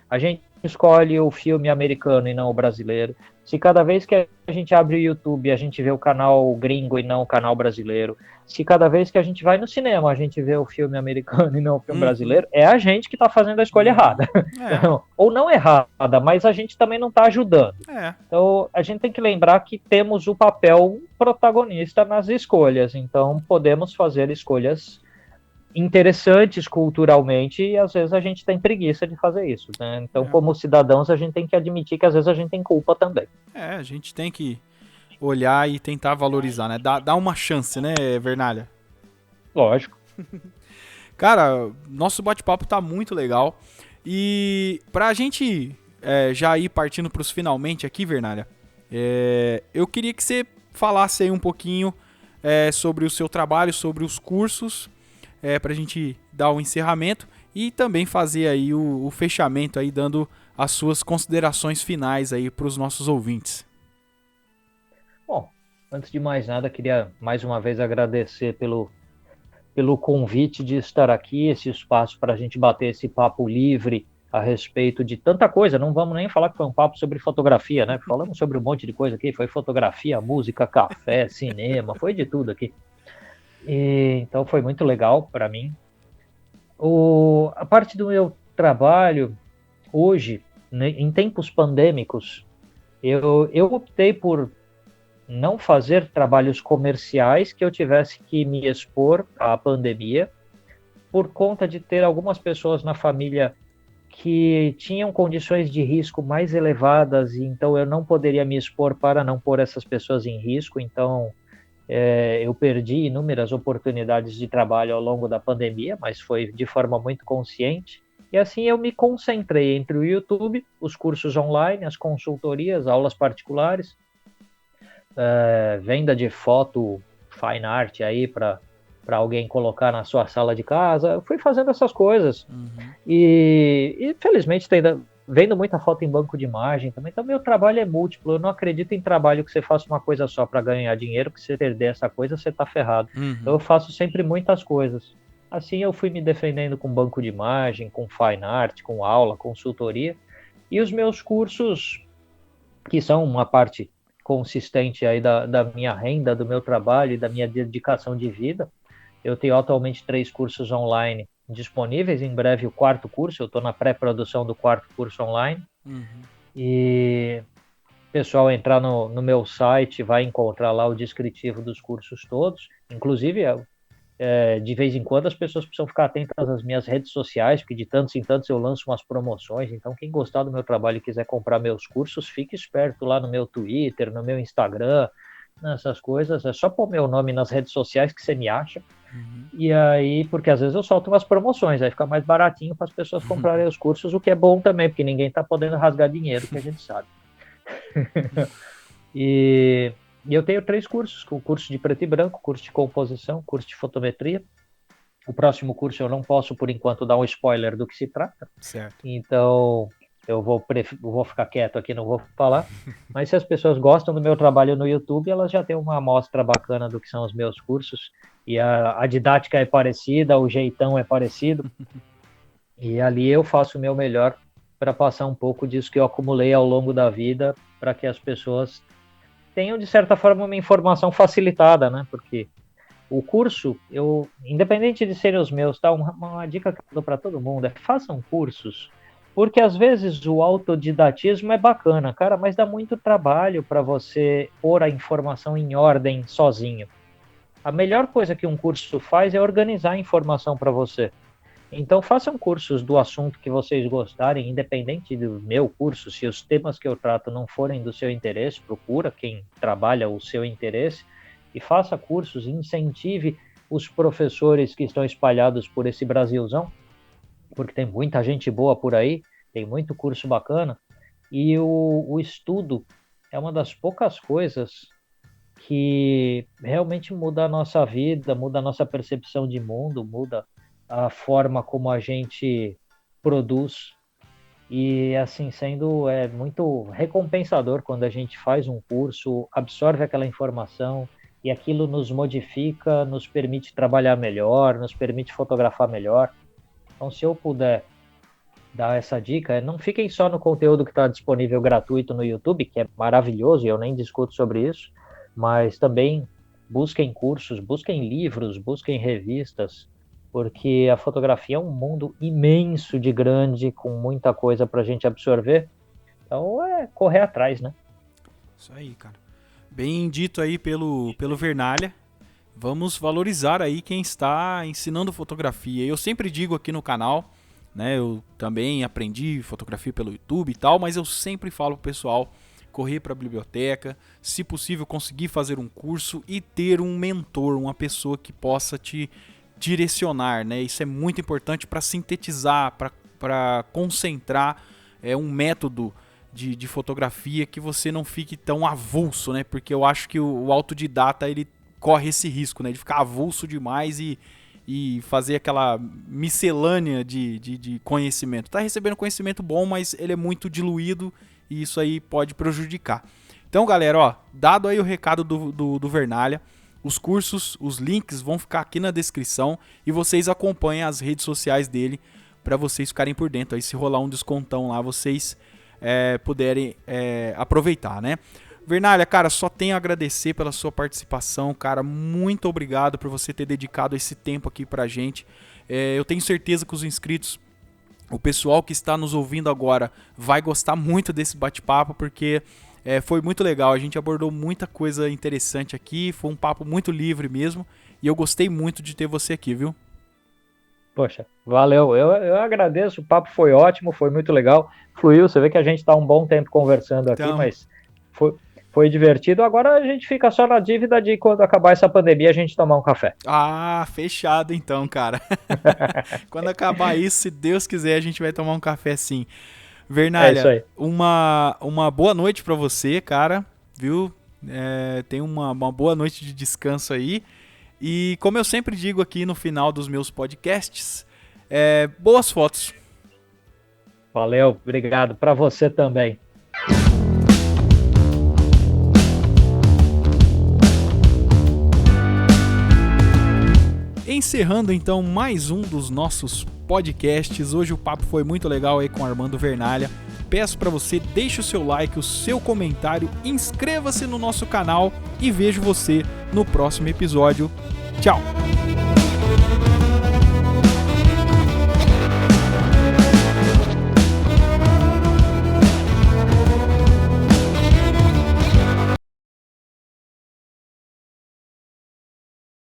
a gente escolhe o filme americano e não o brasileiro, se cada vez que a gente abre o YouTube a gente vê o canal gringo e não o canal brasileiro, se cada vez que a gente vai no cinema a gente vê o filme americano e não o filme brasileiro, é a gente que está fazendo a escolha errada. Então, ou não errada, mas a gente também não está ajudando. Então, a gente tem que lembrar que temos o papel protagonista nas escolhas, então podemos fazer escolhas interessantes culturalmente e às vezes a gente tem preguiça de fazer isso, né? Então, como cidadãos, a gente tem que admitir que às vezes a gente tem culpa também. A gente tem que olhar e tentar valorizar, né? Dar uma chance, né, Vernalha? Lógico. Cara, nosso bate-papo tá muito legal. E pra gente já ir partindo pros finalmente aqui, Vernalha, eu queria que você falasse aí um pouquinho sobre o seu trabalho, sobre os cursos, pra gente dar o encerramento e também fazer aí o fechamento aí, dando as suas considerações finais aí pros nossos ouvintes. Bom, antes de mais nada, queria mais uma vez agradecer pelo convite de estar aqui, esse espaço para a gente bater esse papo livre a respeito de tanta coisa. Não vamos nem falar que foi um papo sobre fotografia, né? Falamos sobre um monte de coisa aqui, foi fotografia, música, café, cinema, foi de tudo aqui. Então foi muito legal para mim. A parte do meu trabalho hoje, né, em tempos pandêmicos, eu optei por não fazer trabalhos comerciais que eu tivesse que me expor à pandemia, por conta de ter algumas pessoas na família que tinham condições de risco mais elevadas, e então eu não poderia me expor para não pôr essas pessoas em risco. Então, eu perdi inúmeras oportunidades de trabalho ao longo da pandemia, mas foi de forma muito consciente. E assim eu me concentrei entre o YouTube, os cursos online, as consultorias, aulas particulares, venda de foto, fine art aí para alguém colocar na sua sala de casa. Eu fui fazendo essas coisas. E felizmente vendo muita foto em banco de imagem também. Então meu trabalho é múltiplo. Eu não acredito em trabalho que você faça uma coisa só para ganhar dinheiro, que se você perder essa coisa você tá ferrado. Então eu faço sempre muitas coisas. Assim eu fui me defendendo com banco de imagem, com fine art, com aula, consultoria. E os meus cursos, que são uma parte consistente aí da minha renda, do meu trabalho e da minha dedicação de vida. Eu tenho atualmente 3 cursos online disponíveis, em breve o 4º curso, eu estou na pré-produção do 4º curso online. E o pessoal entrar no meu site vai encontrar lá o descritivo dos cursos todos. Inclusive, de vez em quando as pessoas precisam ficar atentas às minhas redes sociais, porque de tantos em tantos eu lanço umas promoções. Então quem gostar do meu trabalho e quiser comprar meus cursos, fique esperto lá no meu Twitter, no meu Instagram, nessas coisas. É só pôr meu nome nas redes sociais que você me acha. E aí, porque às vezes eu solto umas promoções, aí fica mais baratinho para as pessoas comprarem os cursos, o que é bom também, porque ninguém está podendo rasgar dinheiro, que a gente sabe. E eu tenho 3 cursos: o curso de preto e branco, curso de composição, curso de fotometria. O próximo curso eu não posso, por enquanto, dar um spoiler do que se trata. Certo. Então, eu vou ficar quieto aqui, não vou falar. Mas se as pessoas gostam do meu trabalho no YouTube, elas já têm uma amostra bacana do que são os meus cursos. E a didática é parecida, o jeitão é parecido. E ali eu faço o meu melhor para passar um pouco disso que eu acumulei ao longo da vida, para que as pessoas tenham, de certa forma, uma informação facilitada, né? Porque o curso, independente de serem os meus, tá? Uma dica que eu dou para todo mundo é: façam cursos, porque às vezes o autodidatismo é bacana, cara, mas dá muito trabalho para você pôr a informação em ordem sozinho. A melhor coisa que um curso faz é organizar a informação para você. Então, façam cursos do assunto que vocês gostarem, independente do meu curso. Se os temas que eu trato não forem do seu interesse, procura quem trabalha o seu interesse e faça cursos, incentive os professores que estão espalhados por esse Brasilzão, porque tem muita gente boa por aí, tem muito curso bacana, e o estudo é uma das poucas coisas que realmente muda a nossa vida, muda a nossa percepção de mundo, muda a forma como a gente produz. E assim sendo, é muito recompensador quando a gente faz um curso, absorve aquela informação e aquilo nos modifica, nos permite trabalhar melhor, nos permite fotografar melhor. Então, se eu puder dar essa dica, não fiquem só no conteúdo que está disponível gratuito no YouTube, que é maravilhoso e eu nem discuto sobre isso, mas também busquem cursos, busquem livros, busquem revistas, porque a fotografia é um mundo imenso de grande, com muita coisa para a gente absorver. Então é correr atrás, né? Isso aí, cara. Bem dito aí pelo Vernalha. Vamos valorizar aí quem está ensinando fotografia. Eu sempre digo aqui no canal, né? Eu também aprendi fotografia pelo YouTube e tal, mas eu sempre falo pro pessoal correr para a biblioteca, se possível conseguir fazer um curso e ter um mentor, uma pessoa que possa te direcionar, né? Isso é muito importante para sintetizar, para concentrar um método de fotografia que você não fique tão avulso, né? Porque eu acho que o autodidata ele corre esse risco, né? De ficar avulso demais e fazer aquela miscelânea de conhecimento. Tá recebendo conhecimento bom, mas ele é muito diluído e isso aí pode prejudicar. Então, galera, ó, dado aí o recado do Vernalha, os cursos, os links vão ficar aqui na descrição e vocês acompanhem as redes sociais dele para vocês ficarem por dentro. Aí se rolar um descontão lá, vocês puderem aproveitar, né? Vernalha, cara, só tenho a agradecer pela sua participação, cara, muito obrigado por você ter dedicado esse tempo aqui pra gente. Eu tenho certeza que os inscritos, o pessoal que está nos ouvindo agora, vai gostar muito desse bate-papo, porque foi muito legal, a gente abordou muita coisa interessante aqui, foi um papo muito livre mesmo, e eu gostei muito de ter você aqui, viu? Poxa, valeu, eu agradeço, o papo foi ótimo, foi muito legal, fluiu, você vê que a gente está um bom tempo conversando aqui, Então... mas foi divertido. Agora a gente fica só na dívida de quando acabar essa pandemia a gente tomar um café. Ah, fechado então, cara. Quando acabar isso, se Deus quiser, a gente vai tomar um café sim. Vernalha, isso aí. Uma boa noite pra você, cara, viu? Tenha uma boa noite de descanso aí. E como eu sempre digo aqui no final dos meus podcasts, boas fotos. Valeu, obrigado. Pra você também. Encerrando então mais um dos nossos podcasts. Hoje o papo foi muito legal aí com o Armando Vernalha. Peço para você, deixe o seu like, o seu comentário, inscreva-se no nosso canal e vejo você no próximo episódio. Tchau!